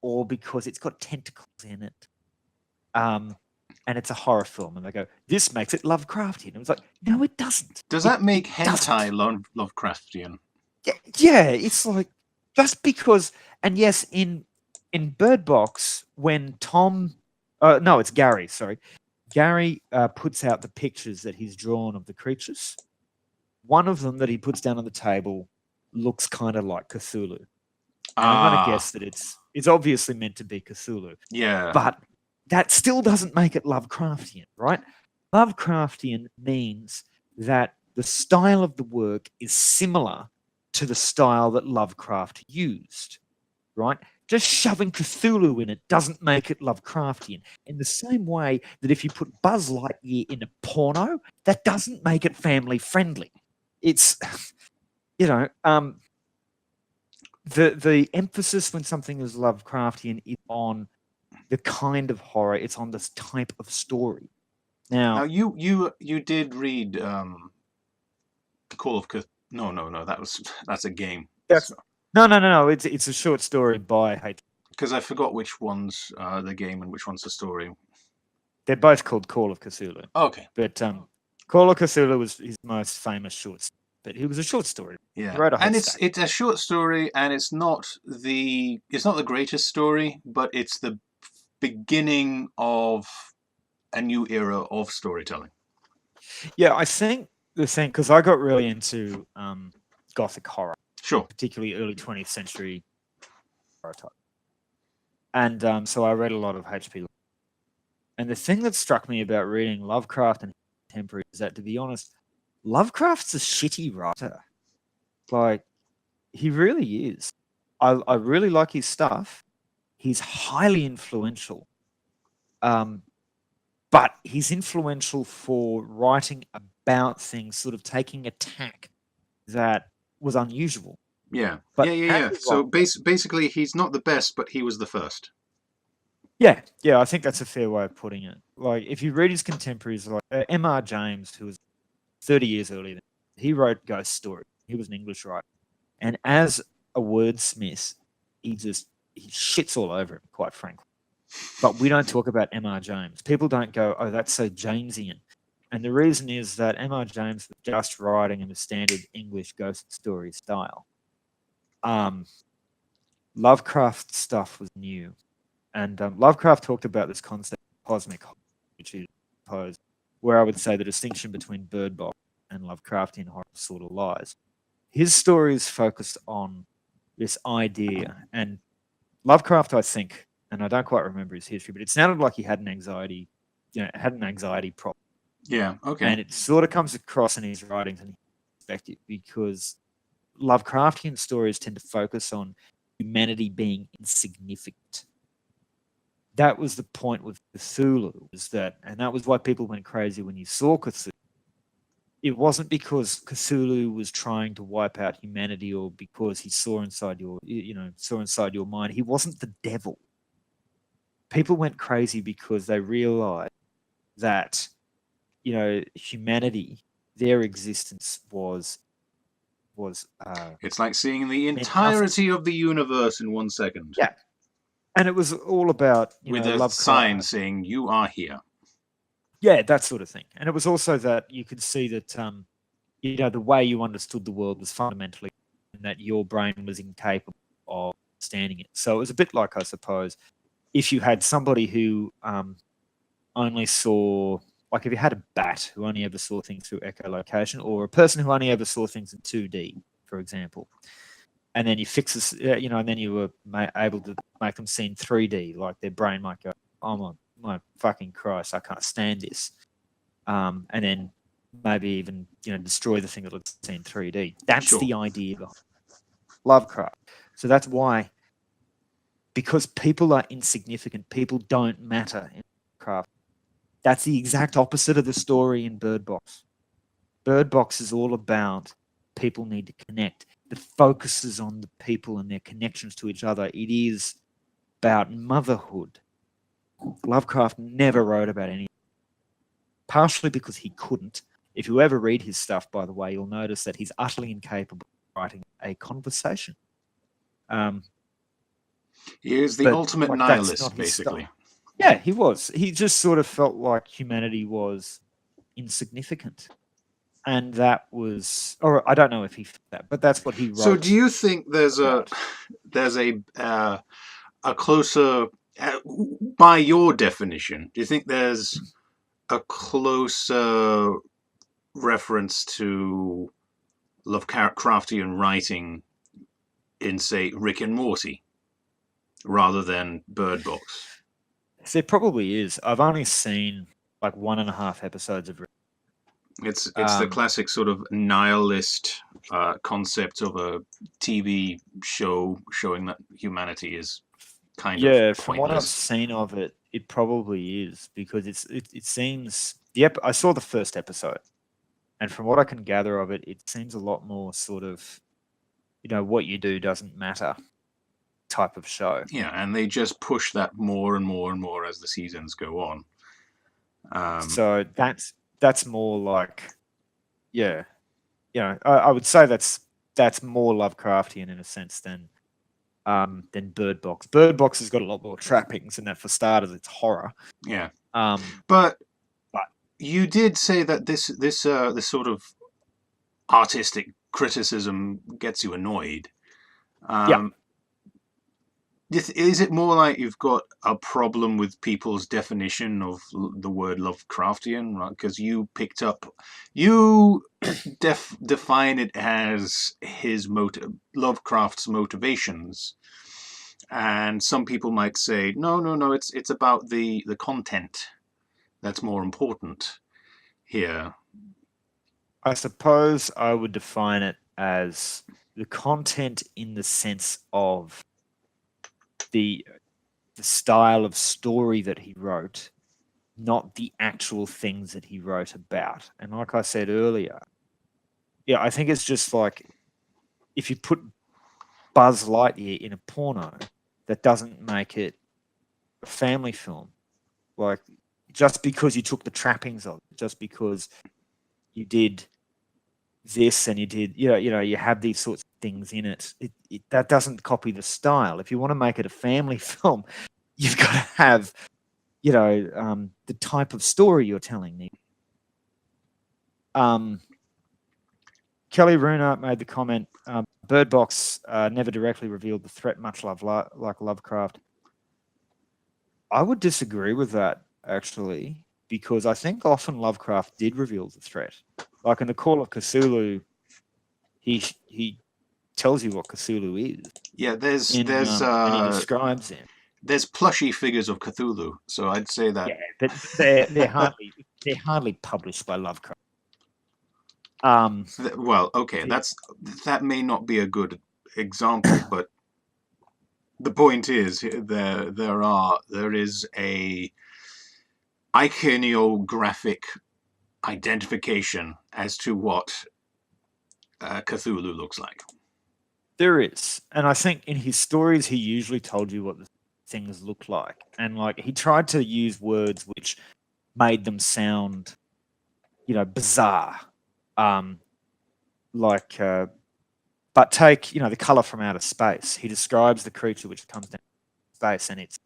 or because it's got tentacles in it. Um, and it's a horror film, and they go, "This makes it Lovecraftian." And it's like, no, it doesn't. Does It that make it doesn't. hentai Lovecraftian? Yeah, it's like just because. And yes, in Bird Box, when Tom, no, it's Gary. Sorry, Gary puts out the pictures that he's drawn of the creatures. One of them that he puts down on the table looks kind of like Cthulhu. Now I'm going to Ah, guess that it's obviously meant to be Cthulhu, yeah. but that still doesn't make it Lovecraftian, right? Lovecraftian means that the style of the work is similar to the style that Lovecraft used, right? Just shoving Cthulhu in it doesn't make it Lovecraftian. In the same way that if you put Buzz Lightyear in a porno, that doesn't make it family friendly. It's, you know, the emphasis when something is Lovecraftian is on the kind of horror. It's on this type of story. Now Now, you did read Call of Cth. No, no, no. That's a game. that's no. It's a short story by H. Because I forgot which one's the game and which one's the story. They're both called Call of Cthulhu, Okay. but Call of Cthulhu was his most famous short. But he was a short story. He Yeah, wrote a whole and stack. it's a short story, and it's not the greatest story, but it's the beginning of a new era of storytelling. Yeah, I think the thing because I got really into gothic horror, Sure. particularly early 20th century horror type, and so I read a lot of H.P. And the thing that struck me about reading Lovecraft and contemporary is that, to be honest, Lovecraft's a shitty writer. Like, he really is. I really like his stuff. He's highly influential. Um, but he's influential for writing about things, sort of taking a tack that was unusual. Yeah, But yeah, yeah, as yeah. a So writer, basically, he's not the best, but he was the first. yeah, I think that's a fair way of putting it. Like, if you read his contemporaries, like M.R. James, who was 30 years earlier, he wrote Ghost Story. He was an English writer. And as a wordsmith, he shits all over him, quite frankly. But we don't talk about M.R. James. People don't go, oh, that's so Jamesian. And the reason is that M.R. James was just writing in the standard English ghost story style. Um, Lovecraft stuff was new. And Lovecraft talked about this concept of cosmic horror, which is posed, where I would say the distinction between Bird Box and Lovecraftian horror sort of lies. His stories focused on this idea, and Lovecraft, I think, and I don't quite remember his history, but it sounded like he had an anxiety, had an anxiety problem, Yeah. Okay. and it sort of comes across in his writings and perspective because Lovecraftian stories tend to focus on humanity being insignificant. That was the point with Cthulhu, was that, and that was why people went crazy when you saw Cthulhu. It wasn't because Cthulhu was trying to wipe out humanity or because he saw inside saw inside your mind. He wasn't the devil. People went crazy because they realized that, humanity, their existence was It's like seeing the meant nothing. entirety of the universe in 1 second Yeah, and it was all about with a sign Lovecraft. saying "You are here." Yeah, that sort of thing. And it was also that you could see that the way you understood the world was fundamentally, and that your brain was incapable of understanding it. So it was a bit like, I suppose, if you had somebody who only saw, like if you had a bat who only ever saw things through echolocation, or a person who only ever saw things in 2D, for example, and then you fix this, and then you were able to make them see in 3D, like their brain might go, oh my fucking Christ, I can't stand this. And then maybe even destroy the thing that looks in 3D. That's Sure. the idea behind Lovecraft. So that's why, because people are insignificant, people don't matter in Lovecraft. That's the exact opposite of the story in Bird Box. Bird Box is all about people need to connect. It focuses on the people and their connections to each other. It is about motherhood. Lovecraft never wrote about any, partially because he couldn't. If you ever read his stuff, by the way, you'll notice that he's utterly incapable of writing a conversation. He is the But ultimate like, that's not nihilist, his basically. style. Yeah, he was. He just sort of felt like humanity was insignificant, and that was, or I don't know if he felt that, but that's what he So, do wrote you think there's a about. there's a closer, by your definition? Do you think there's a closer reference to Lovecraftian writing in, say, Rick and Morty, rather than Bird Box? There probably is. I've only seen like 1.5 episodes of. It's the Um, classic sort of nihilist concept of a TV show showing that humanity is kind of yeah, from what I've pointless. seen of it, it probably is because it seems I saw the first episode, and from what I can gather of it, it seems a lot more sort of what you do doesn't matter type of show. Yeah, and they just push that more and more and more as the seasons go on. So that's more like, yeah, I would say that's more Lovecraftian in a sense than Bird Box. Bird Box has got a lot more trappings, and that for starters, it's horror. Yeah, Um, but but you did say that this sort of artistic criticism gets you annoyed. yeah, Um, is it more like you've got a problem with people's definition of the word Lovecraftian, right? Because you define it as Lovecraft's motivations, and some people might say, no, it's about the content. that's more important here? I suppose I would define it as the content in the sense of the the style of story that he wrote, not the actual things that he wrote about. And like I said earlier, yeah, I think it's just like if you put Buzz Lightyear in a porno, that doesn't make it a family film. Like just because you took the trappings of it, just because you did this and you did, you have these sorts of things in it, that doesn't copy the style. If you want to make it a family film, you've got to have, the type of story you're telling. Kelly Runart made the comment, Bird Box never directly revealed the threat, much like Lovecraft. I would disagree with that, actually, because I think often Lovecraft did reveal the threat. Like in the Call of Cthulhu, he tells you what Cthulhu is, Yeah, and he describes him. there's plushy figures of Cthulhu, so I'd say that. Yeah, but they're hardly published by Lovecraft. Well, okay, that may not be a good example, but the point is there is a iconographic identification as to what Cthulhu looks like. There is, and I think in his stories he usually told you what the things look like, and like he tried to use words which made them sound, bizarre. Like, but take the color from outer space. He describes the creature which comes down from space, and it's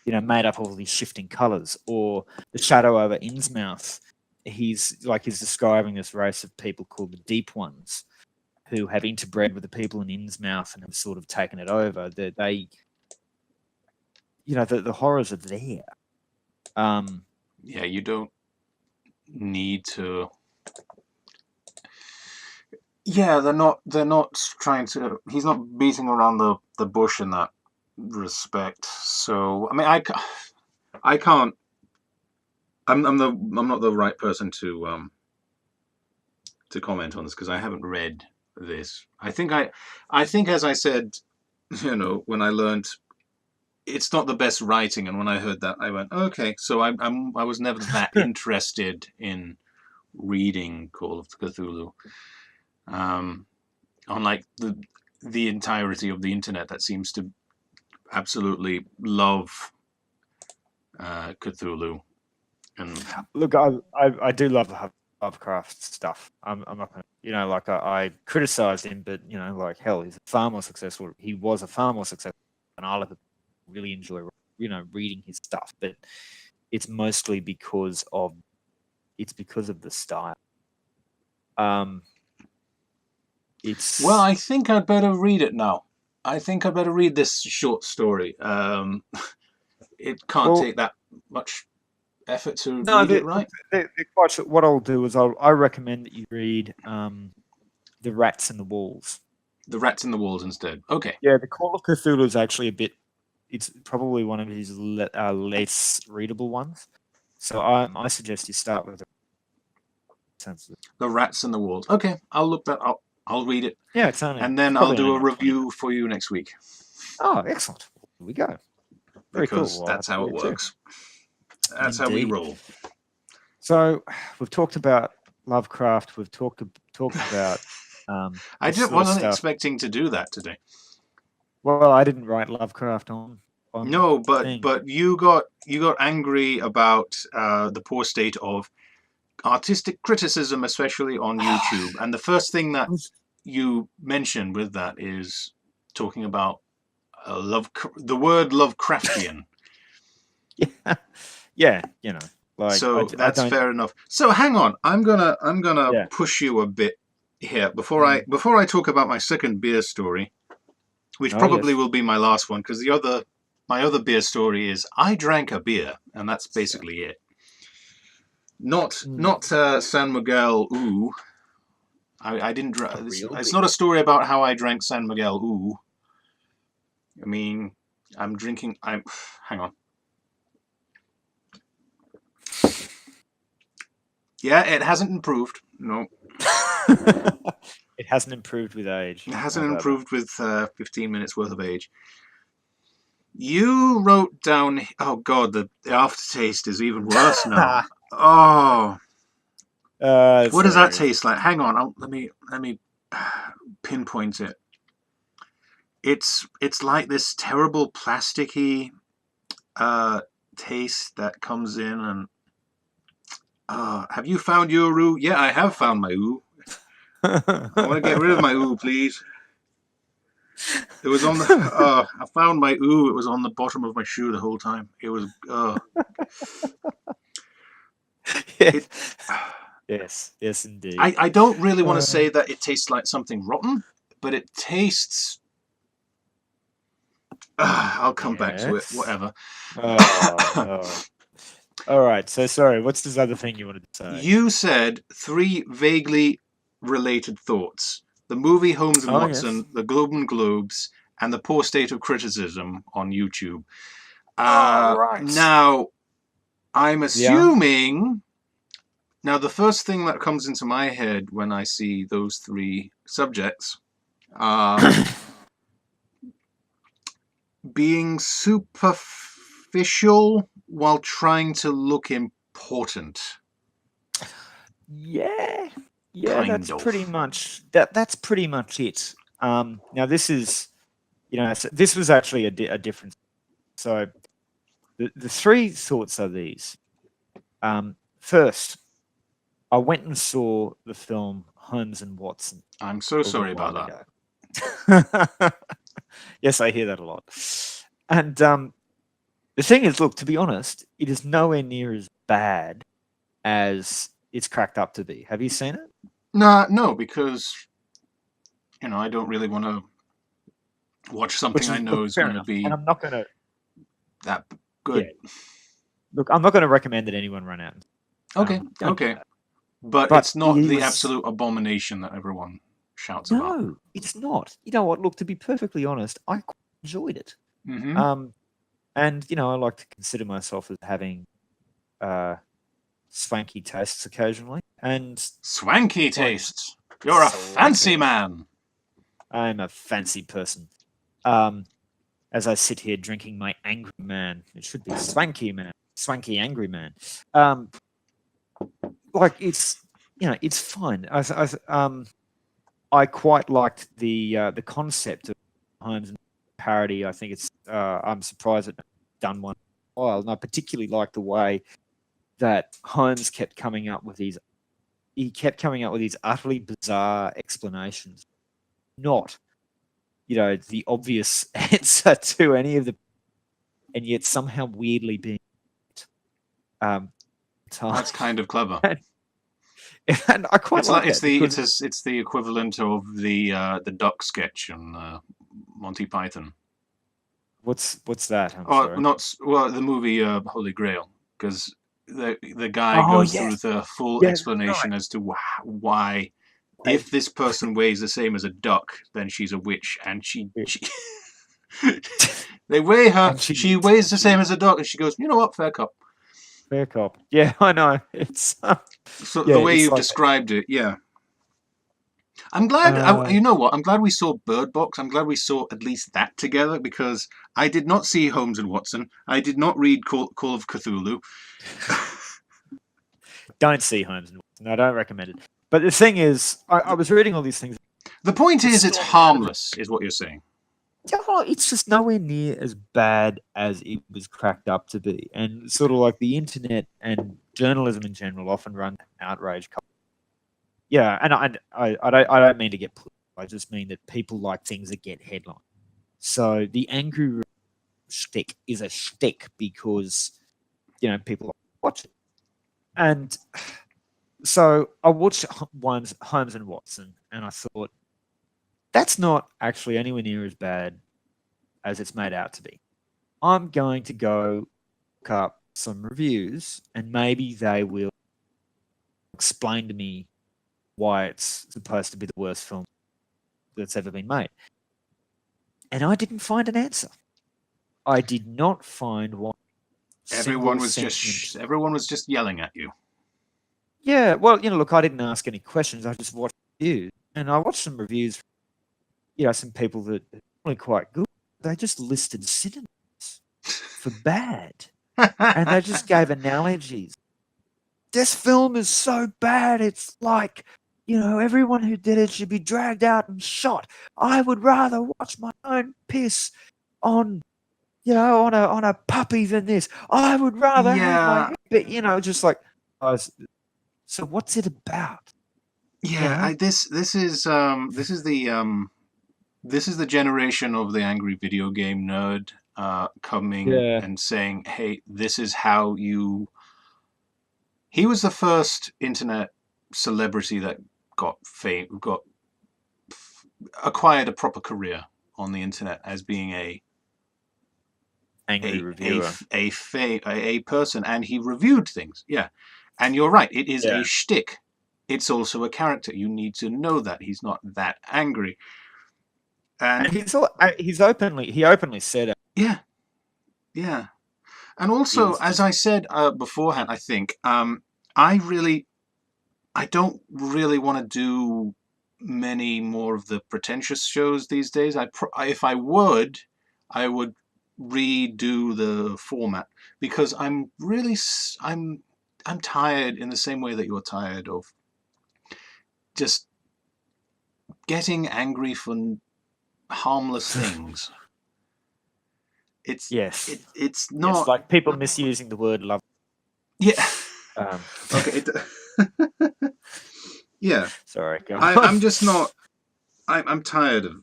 made up of all these shifting colors. Or the shadow over Innsmouth. He's describing this race of people called the Deep Ones, who have interbred with the people in Innsmouth and have sort of taken it over. The horrors are there. Yeah, you don't need to. Yeah, they're not trying to. He's not beating around the bush in that respect. So I mean, I can't. I'm not the right person to comment on this because I haven't read this. I think as I said, when I learned it's not the best writing, and when I heard that, I went, okay. So I was never that interested in reading Call of Cthulhu. Unlike the entirety of the internet that seems to absolutely love Cthulhu. And Look, I do love Lovecraft stuff. I'm not gonna, I criticized him, but like hell, he's far more successful. He was a far more successful, and I really enjoy reading his stuff. But it's mostly because of the style. It's well, I think I'd better read it now. I think I'd better read this short story. It can't take that much effort to read it, right? they're quite short. What I'll do is I recommend that you read The Rats in the Walls. The Rats in the Walls instead. Okay. Yeah, The Call of Cthulhu is actually it's probably one of his less readable ones. So I suggest you start with The Rats in the Walls. Okay, I'll look that up. I'll read it. Yeah, it's only. And then I'll do a review for you next week. Oh, excellent. Here we go. Very because cool. that's how it works. That's how we roll. So we've talked about Lovecraft. We've talked about. I wasn't expecting to do that today. Well, I didn't write Lovecraft on. No, but you got angry about the poor state of artistic criticism, especially on YouTube. And the first thing that you mentioned with that is talking about the word Lovecraftian. Yeah, so that's fair enough. So hang on, I'm gonna push you a bit here before I talk about my second beer story, which probably will be my last one, because my other beer story is I drank a beer, and that's basically it. Not San Miguel. Ooh, I didn't. It's not a story about how I drank San Miguel. Ooh, I mean, I'm drinking. Hang on. Yeah, it hasn't improved. No, It hasn't improved with age. it hasn't How about that? improved with 15 minutes worth of age. You wrote down. Oh God, the aftertaste is even worse now. Oh, It's what does that hilarious. taste like? Hang on, let me pinpoint it. It's like this terrible plasticky uh, taste that comes in and. Have you found your ooh? Yeah, I have found my ooh. I want to get rid of my ooh, please. It was on the. I found my ooh. It was on the bottom of my shoe the whole time. It was. Yeah. It. Yes, yes, indeed. I don't really want to Uh, say that it tastes like something rotten, but it tastes. I'll come back to it. yes. Whatever. Oh no. All right. So sorry. What's this other thing you wanted to say? You said three vaguely related thoughts: the movie Holmes and Oh yes. Watson, the Golden Globes, and the poor state of criticism on YouTube. Oh right. Now, I'm Yeah. assuming. Now, the first thing that comes into my head when I see those three subjects are being superficial while trying to look important. Yeah. Yeah. Kind That's pretty of. much that. That's pretty much it. Now this is, this was actually a difference. So the three thoughts are these. First, I went and saw the film Holmes and Watson I'm so a little sorry about while that. ago. Yes, I hear that a lot. And the thing is, look, to be honest, it is nowhere near as bad as it's cracked up to be. Have you seen it? Nah, no, because I don't really want to watch something Which I is, know look, is fair going to enough. And be I'm not going to, that yeah, good. look, I'm not going to recommend that anyone run out. Okay, Don't do okay, that. but But it's not it the was, absolute abomination that everyone shouts about. no, it's not. You know what? Look, to be perfectly honest, I quite enjoyed it. Mm-hmm. Um, and, I like to consider myself as having uh, swanky tastes occasionally. And Swanky like, tastes. You're a fancy swanky. man. I'm a fancy person. Um, as I sit here drinking my angry man. It should be swanky man, swanky angry man. Um, like it's fine. I quite liked the concept of Holmes and parody. I think it's I'm surprised it done one in a while, and I particularly like the way that Holmes kept coming up with these. He kept coming up with these utterly bizarre explanations, not the obvious answer to any of the, and yet somehow weirdly being um, time. That's kind of clever. And I quite It's like like it's that the because it's the equivalent of the duck sketch on Monty Python. what's that? I'm Or sorry. not well, the movie Holy Grail, because the guy Oh goes through yes, the full yeah, that's right. explanation as to why Hey, if this person weighs the same as a duck, then she's a witch, and she they weigh her, and she she weighs and the same she as a duck, and she goes, you know what, fair cop. fair cop. Yeah, I know. It's So yeah, the way it's you've like described it, yeah. I'm glad. uh You know what? I'm glad we saw Bird Box. I'm glad we saw at least that together because I did not see Holmes and Watson. I did not read Call of Cthulhu. don't see Holmes and Watson. I don't recommend it. But the thing is, I was reading all these things. The point The is, it's story out of it. harmless, is what you're saying. Yeah, well, it's just nowhere near as bad as it was cracked up to be. And sort of like the internet and journalism in general often run outrage. Yeah, and I don't mean to get political. I just mean that people like things that get headlines. So the angry shtick is a shtick because people watch it. And so I watched one's Holmes and Watson, and I thought that's not actually anywhere near as bad as it's made out to be. I'm going to go look up some reviews, and maybe they will explain to me why it's supposed to be the worst film that's ever been made. And I didn't find an answer. I did not find one single sentient. Everyone was just yelling at you. Yeah, well, look, I didn't ask any questions. I just watched reviews, and I watched some reviews. Some people that are really quite good. They just listed synonyms for bad, and they just gave analogies. This film is so bad. It's like, everyone who did it should be dragged out and shot. I would rather watch my own piss on, on a puppy than this. I would rather hang my Yeah, head. But, just like, so what's it about? You yeah. know? This is the generation of the angry video game nerd coming Yeah. and saying, "Hey, this is how you." He was the first internet celebrity that got acquired a proper career on the internet as being Angry reviewer. a person, and he reviewed things. Yeah, and you're right. It is a Yeah. shtick. It's also a character. You need to know that he's not that angry. And And he openly said it. yeah, yeah. And He also, was as just I said beforehand, I think I really, I don't really want to do many more of the pretentious shows these days. If I would redo the format because I'm tired in the same way that you're tired of just getting angry for harmless things. It's yes. it's Yes, not. like people misusing the word love. Yeah. Um, Okay. Yeah. sorry, go on. I'm just not. I'm tired of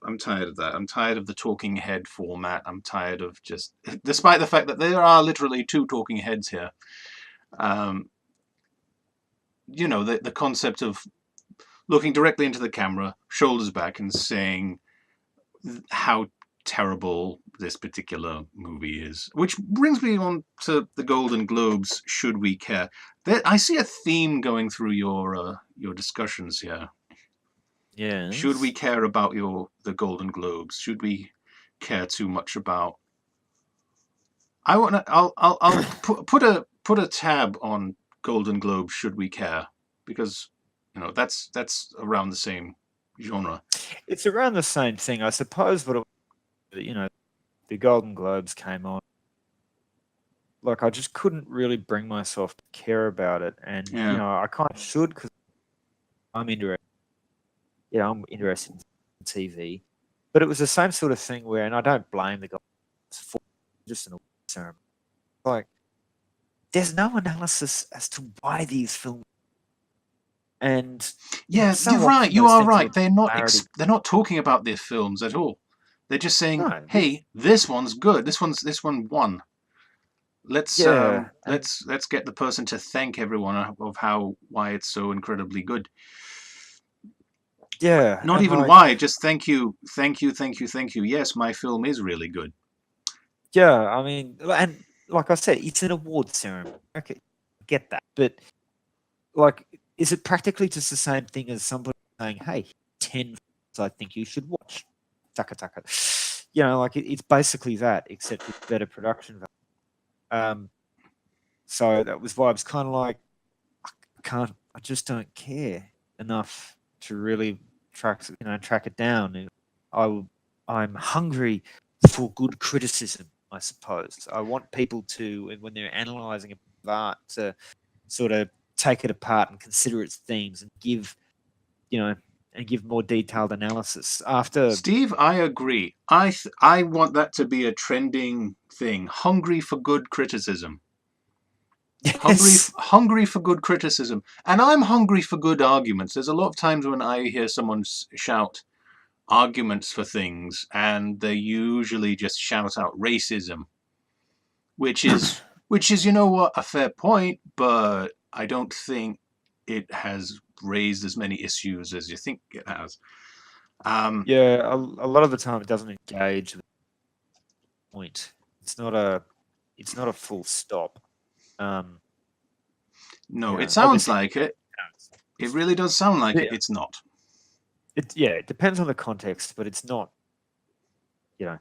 that. I'm tired of the talking head format. I'm tired of just, despite the fact that there are literally two talking heads here. Um, the concept of looking directly into the camera, shoulders back, and saying how terrible this particular movie is. Which brings me on to the Golden Globes. Should we care? I see a theme going through your discussions here. Should we Yes. care about the Golden Globes? Should we care too much about? I want to. I'll put a tab on Golden Globes. Should we care? Because that's around the same genre. It's around the same thing. I suppose the Golden Globes came on. Like, I just couldn't really bring myself to care about it. And, Yeah. I kind of should because I'm interested. I'm interested in TV. But it was the same sort of thing where, and I don't blame the Golden Globes for just an award ceremony. Like, there's no analysis as to why these films. And, Yeah, you're so right. often You those are things are right. a popularity. They're not talking about their films at all. They're just saying, No, "Hey, this one's good. This one won. yeah. And Let's get the person to thank everyone of how why it's so incredibly good. yeah. Not And even like, why, just thank you, thank you, thank you, thank you. Yes, my film is really good. yeah, I mean, and like I said, it's an award ceremony. Okay, I get that. But like, is it practically just the same thing as somebody saying, "Hey, 10 films I think you should watch"? Taka taka. Like it's basically that, except with better production value. So that was why I was kind of like, I just don't care enough to really track it down. And I'm hungry for good criticism, I suppose. I want people to, when they're analysing a piece of art, to sort of take it apart and consider its themes and give more detailed analysis. After Steve, I agree. I want that to be a trending thing. Hungry for good criticism. yes, Hungry for good criticism. And I'm hungry for good arguments. There's a lot of times when I hear someone shout arguments for things, and they usually just shout out racism, which is you know what, a fair point, but I don't think it has raised as many issues as you think it has. Um, yeah, a lot of the time it doesn't engage the point. It's not a full stop. Um, no, it sounds Obviously, like it. It really does sound like it. yeah, It's not. it depends on the context, but it's not. You know,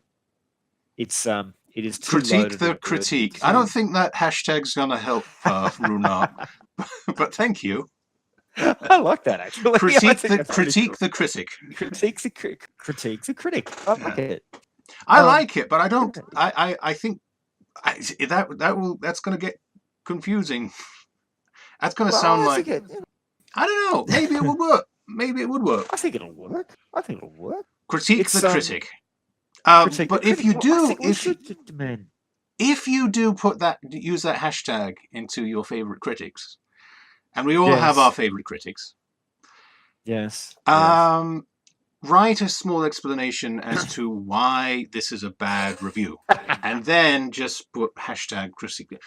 it is too Critique loaded a the word with critique. I don't too. think that hashtag's gonna help Runar, but thank you. I like that actually. I think that's pretty Critique cool. the critic. Critiques a critic. I like Yeah. it. I like it, but I Yeah. don't. I think that's going to get confusing. That's going to Well, sound I like, think it. I don't know. Maybe it would work. Maybe it would work. I think it'll work. I think it'll work. Critique the It's critic. critique the But if critic. you Well, I do, think we should demand. if you do use that hashtag into your favorite critics, and we all have our Yes. favorite critics, Yes. Yes. um, write a small explanation as to why this is a bad review, and then just put hashtag critique, I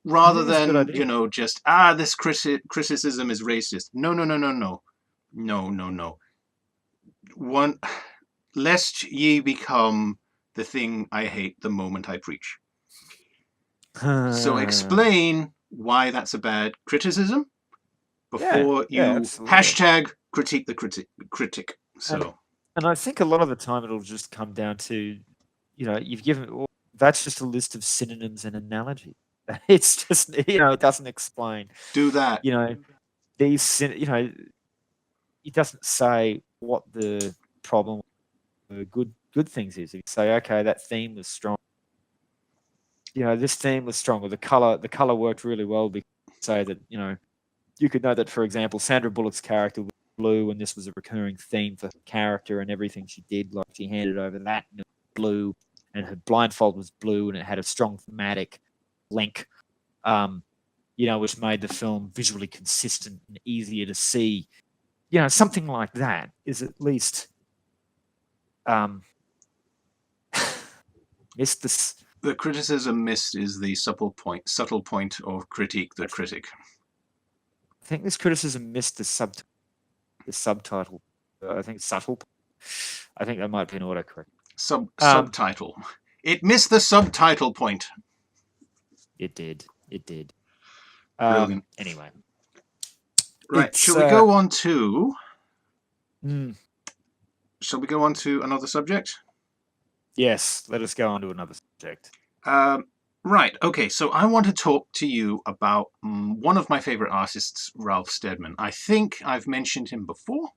rather think it's a good than idea. just this criticism is racist. No, no, no, no, no, no, no, no. One, lest ye become the thing I hate the moment I preach. So explain why that's a bad criticism Yeah. before Yeah. you Absolutely. hashtag critique the critic. And So and I think a lot of the time it'll just come down to, you've given. Well, that's just a list of synonyms and analogy. It's just it doesn't explain. do that. You know these. It doesn't say what the problem or good things is. If you say, okay, that theme was strong. This theme was strong, or the color worked really well. Because say that you could know that, for example, Sandra Bullock's character was blue, and this was a recurring theme for her character and everything she did. Like she handed over that and it was blue, and her blindfold was blue, and it had a strong thematic link, which made the film visually consistent and easier to see. Something like that is at least missed this. The criticism missed is the subtle point of critique the critic. I think this criticism missed the subtitle. I think subtle. I think that might be an autocorrect. Subtitle. It missed the subtitle point. It did. It did. Brilliant. Anyway, Right. it's Shall we go on to? mm, Shall we go on to another subject? yes. Let us go on to another subject. Right. Okay. So I want to talk to you about one of my favorite artists, Ralph Steadman. I think I've mentioned him before.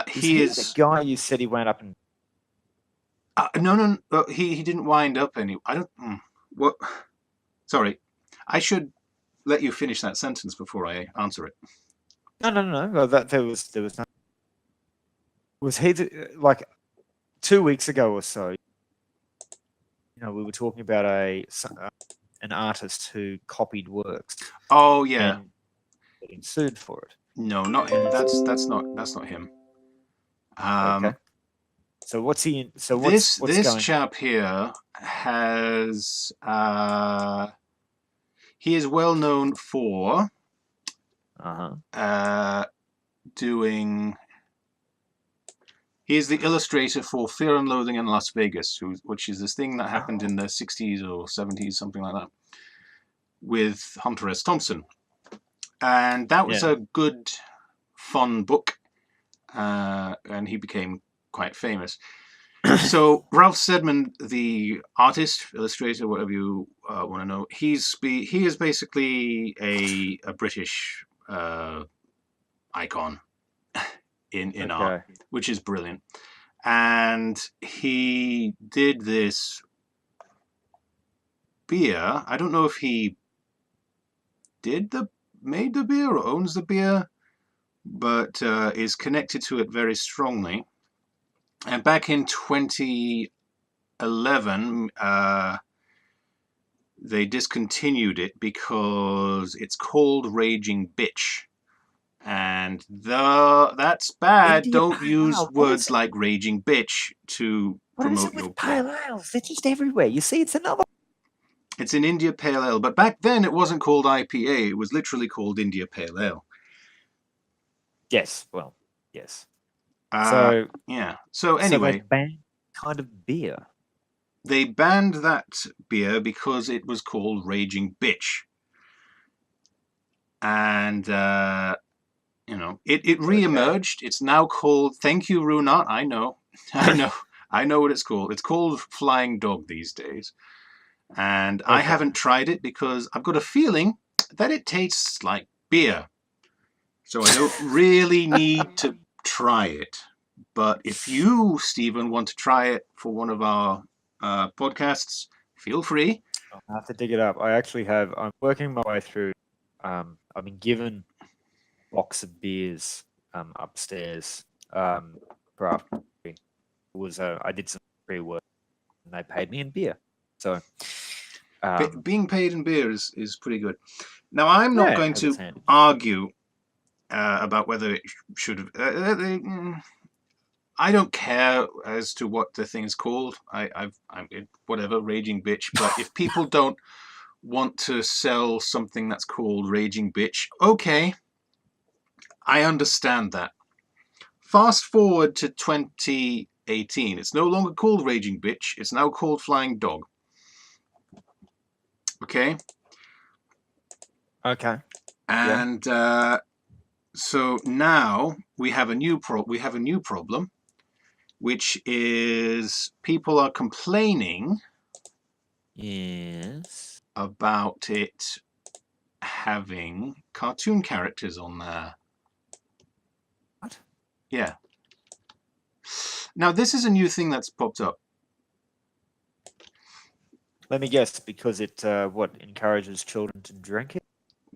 He he is the guy you said he went up and? no. He didn't wind up any. I don't. What? Sorry. I should let you finish that sentence before I answer it. No. Well, that there was no. Was he like 2 weeks ago or so? We were talking about an artist who copied works Oh yeah. and getting sued for it. No, not him. That's not him. Okay. So what's he in? So what's This going? chap here has he is well known for doing. He is the illustrator for Fear and Loathing in Las Vegas, which is this thing that happened in the 60s or 70s, something like that, with Hunter S. Thompson. And that was a good, fun book, and he became quite famous. So Ralph Steadman, the artist, illustrator, whatever you want to know, he is basically a British icon in art, which is brilliant. And he did this beer. I don't know if he made the beer or owns the beer, but is connected to it very strongly. And back in 2011, they discontinued it because it's called Raging Bitch. And that's bad. India Don't Pale use Ale. words like Raging Bitch to What is promote it your with pale ales? They're just everywhere. You see, it's another. It's an India Pale Ale, but back then it wasn't called IPA. It was literally called India Pale Ale. Yes. Well, yes. Yeah. So So they anyway, banned kind of beer. they banned that beer because it was called Raging Bitch. And it re-emerged. It's now called. Thank you, Runat. I know what it's called. It's called Flying Dog these days. And I haven't tried it because I've got a feeling that it tastes like beer. So I don't really need to try it. But if you, Stephen, want to try it for one of our podcasts, feel free. I have to dig it up. I actually have. I'm working my way through. I've been given a box of beers upstairs for after. It was I did some free work and they paid me in beer. So Being paid in beer is pretty good. Now, I'm not yeah, going has its to hand. argue about whether it should have. I don't care as to what the thing's called. I'm whatever, raging bitch. But if people don't want to sell something that's called raging bitch, okay, I understand that. Fast forward to 2018. It's no longer called raging bitch. It's now called flying dog. Okay, Okay. Yeah. and so now we have a new problem, which is people are complaining Yes. about it having cartoon characters on there. What? Yeah. Now this is a new thing that's popped up. Let me guess, because it what encourages children to drink it?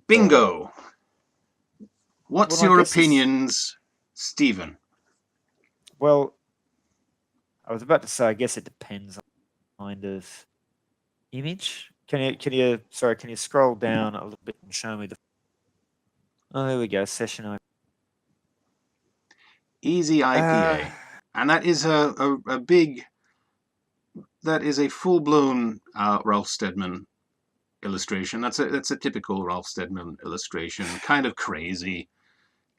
Bingo. What's Well, I your guess it's opinions, Stephen? well. I was about to say, I guess it depends on the kind of image. Can you scroll down a little bit and show me the? Oh, there we go. Session open. Easy Uh, IPA. And that is a big, that is a full-blown Ralph Steadman illustration. That's a typical Ralph Steadman illustration. Kind of crazy,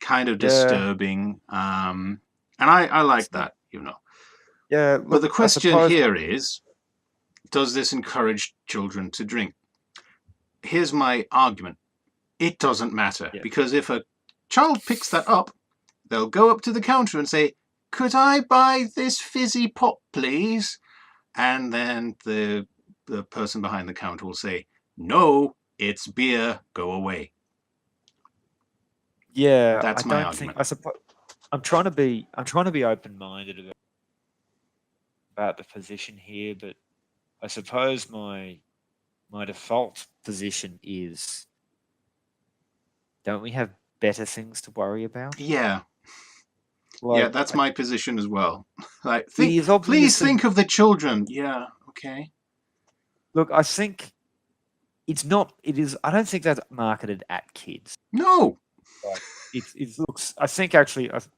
kind of yeah. disturbing. And I like See, that, you know. yeah. But the Look, I question suppose. here is, does this encourage children to drink? Here's my argument. It doesn't matter, Yeah. because if a child picks that up, they'll go up to the counter and say, "Could I buy this fizzy pop, please?" And then the person behind the counter will say, "No, it's beer, go away." Yeah. I That's my don't think. argument. I suppose. I'm trying to be open-minded about the position here, but I suppose my default position is, don't we have better things to worry about? Yeah, yeah, Like, that's my position as well. Like, it is please obviously. think of the children. Yeah, okay. Look, I think it's not. It is. I don't think that's marketed at kids. No, Like, it looks. I think actually, as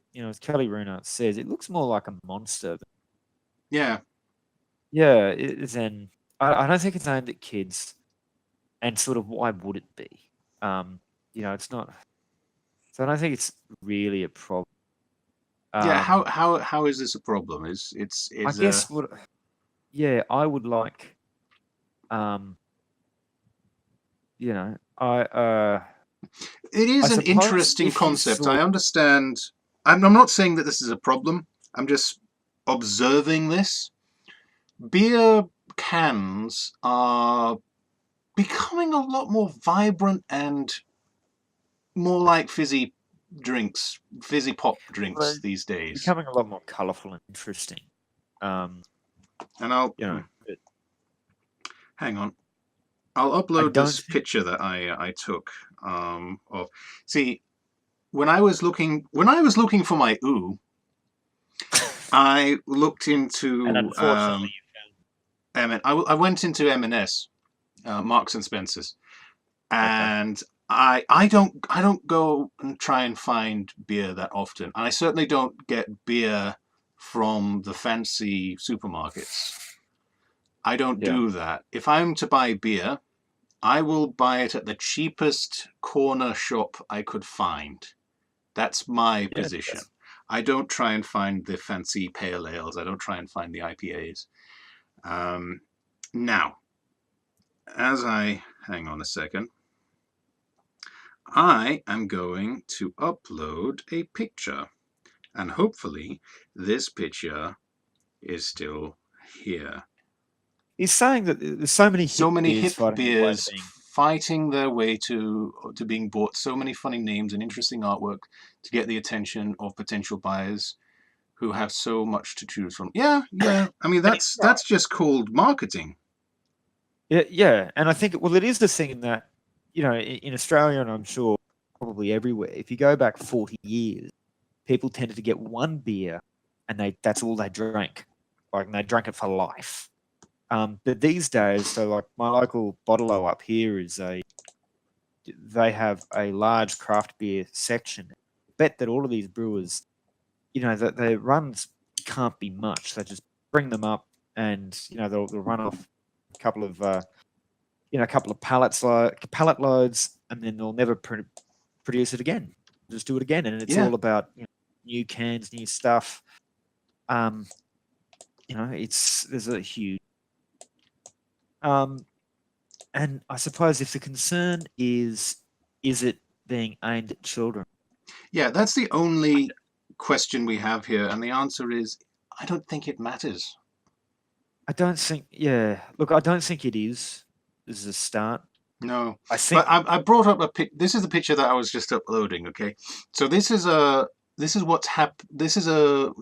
Kelly Runa says, it looks more like a monster. yeah, Yeah, then I don't think it's aimed at kids. And sort of, why would it be? It's not. So I don't think it's really a problem. yeah. Um, How is this a problem? I Is guess what. Yeah, I would like. Um, I it I is an suppose interesting if you concept. saw. I understand. I'm not saying that this is a problem. I'm just observing this. Beer cans are becoming a lot more vibrant and more like fizzy pop Well, drinks these days. becoming a lot more colourful and interesting. Um, And I'll but hang on. I'll I upload don't this think. picture that I took of. See, when I was looking for my ooh, I looked And into unfortunately, I went into M&S, Marks and Spencers, okay, and I don't go and try and find beer that often. I certainly don't get beer from the fancy supermarkets. I don't yeah, do that. If I'm to buy beer, I will buy it at the cheapest corner shop I could find. That's my yeah, position. I don't try and find the fancy pale ales. I don't try and find the IPAs. Um, now, as I hang on a second, I am going to upload a picture, and hopefully this picture is still here. he's saying that there's so many hip So many beers hip fighting their way to beers being. fighting their way to being bought. So many funny names and interesting artwork to get the attention of potential buyers who have so much to choose from. Yeah, yeah. I mean, And he's right. that's just called marketing. Yeah, yeah. And I think, well, it is the thing that, in Australia, and I'm sure probably everywhere, if you go back 40 years, people tended to get one beer and that's all they drank. Like, and they drank it for life. But these days, so like my local bottle up here they have a large craft beer section. Bet that all of these brewers, that their runs can't be much. They just bring them up and, they'll run off a couple of, a couple of pallet loads, and then they'll never produce it again. Just do it again, and it's Yeah, all about new cans, new stuff. There's a huge. And I suppose if the concern is it being aimed at children? yeah. That's the only question we have here, and the answer is, I don't think it matters. I don't think. Yeah, look, I don't think it is. This is a start. No, I but think. I brought up a pic. This is the picture that I was just uploading. Okay, so this is what's This is a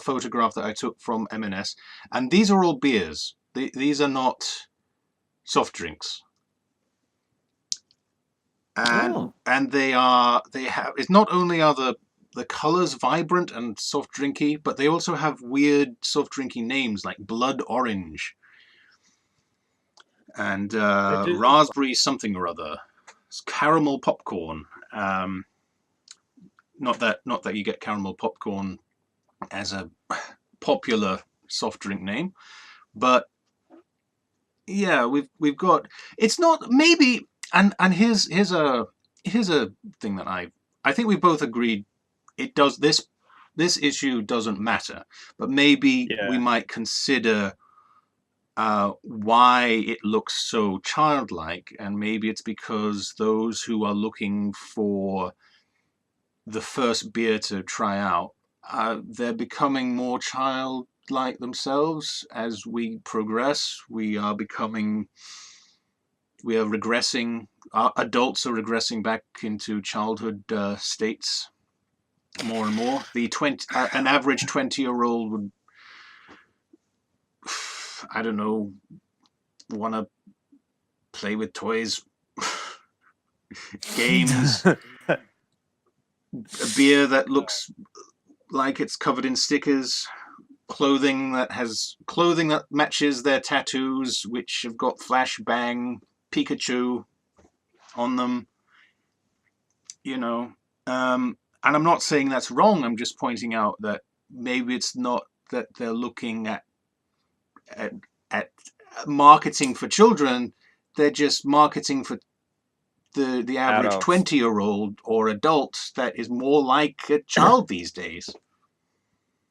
photograph that I took from M&S, and these are all beers. These are not soft drinks, Oh, and they have. It's not only are the colors vibrant and soft drinky, but they also have weird soft drinky names like Blood Orange and they do look. Raspberry something or other. It's caramel popcorn. Not that you get caramel popcorn as a popular soft drink name, but yeah, we've got. It's not maybe. And here's a thing that I think we both agreed. It does this issue doesn't matter, but maybe we Yeah. might consider why it looks so childlike, and maybe it's because those who are looking for the first beer to try out, they're becoming more childlike themselves as we progress. We are regressing. Adults are regressing back into childhood states more and more. An average 20-year-old would, I don't know, want to play with toys, games, a beer that looks like it's covered in stickers, clothing that matches their tattoos, which have got flashbang Pikachu on them. You know, and I'm not saying that's wrong. I'm just pointing out that maybe it's not that they're looking at, at marketing for children. They're just marketing for the average Adults. 20-year-old or adult that is more like a child these days.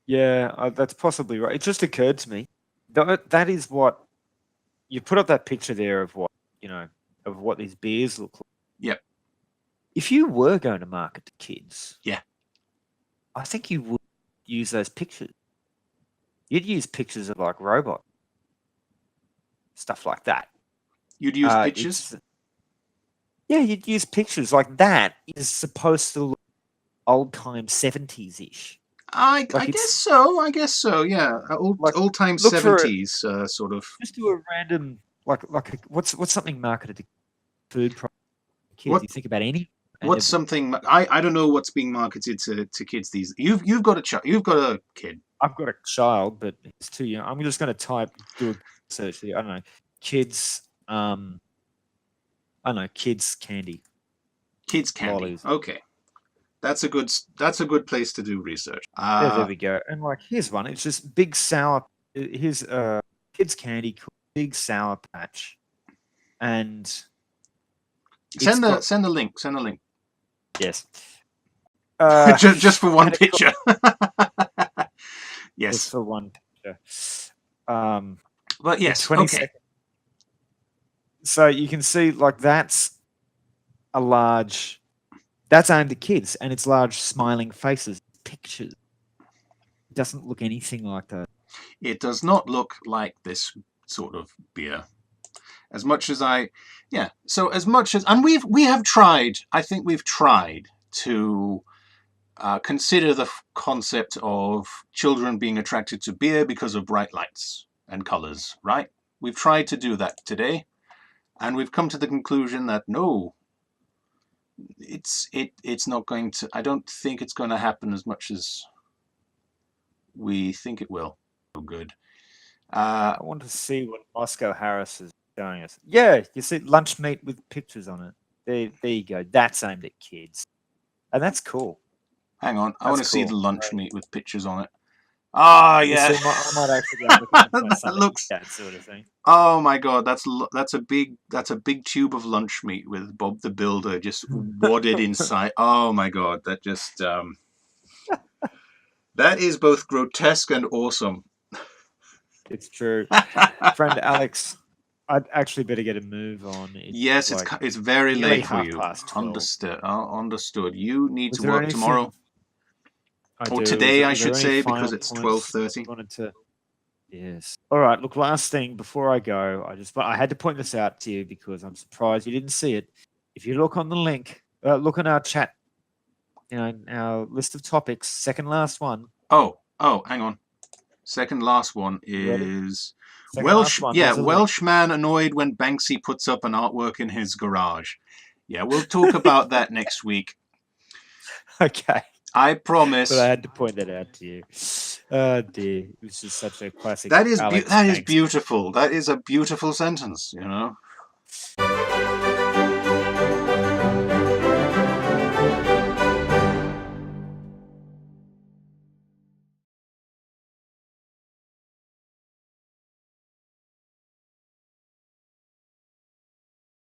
Yeah, that's possibly right. It just occurred to me that is what you put up that picture there of what these beers look like. Yep. If you were going to market to kids, Yeah. I think you would use those pictures. You'd use pictures of like robots, stuff like that. You'd use pictures? It's Yeah, you'd use pictures like that is supposed to look old time 70s ish. I Like guess it's so. I guess so. Yeah, like old time look for it. 70s sort of. Just do a random what's something marketed to food products for kids. What You think about any and what's something I don't know what's being marketed to kids these. You've got a child. You've got a kid. I've got a child, but he's too young. I'm just going to do a search here. I don't know, kids. I don't know, kids candy, Kids candy. lollies. Okay, that's a good place to do research. There we go. And like, here's one. It's just big sour. Here's kids candy, big sour patch, and Send the link. Send the link. yes, Just for one picture. Yes. Just for one picture. But yes, 20 okay. seconds. So you can see, like, that's aimed at kids, and it's large smiling faces, pictures. It doesn't look anything like that. It does not look like this sort of beer. as much as yeah. So as much as, and we have tried. I think we've tried to consider the concept of children being attracted to beer because of bright lights and colors. Right? We've tried to do that today, and we've come to the conclusion that no, it's not going to. I don't think it's going to happen as much as we think it will. So good. I want to see what Moscow Harris is showing us. Yeah, you see lunch meat with pictures on it. There you go. That's aimed at kids, and that's cool. Hang on, I want That's to see cool. the lunch meat with pictures on it. Ah, You yeah. see, I might actually go and look at my That Sunday looks. that sort of thing. Oh my god, that's a big tube of lunch meat with Bob the Builder just wadded inside. Oh my god, that just that is both grotesque and awesome. It's true, friend Alex. I'd actually better get a move on. Yes, Like it's very nearly late for you. 12:30. Understood. You need Was to there work tomorrow, anything I or do? today, I Was there should any say, final because it's points you 12:30. wanted to? Yes. All right. Look, last thing before I go, I had to point this out to you because I'm surprised you didn't see it. If you look on the link, look on our chat, our list of topics, second last one. Oh, hang on. Second last one You ready? is Second last one. There's a link. Welshman annoyed when Banksy puts up an artwork in his garage. Yeah, we'll talk about that next week. Okay. I But I promise. had to point that out to you. Oh dear, this is such a classic. That is Alex that is Banks. beautiful. That is a beautiful sentence, you know.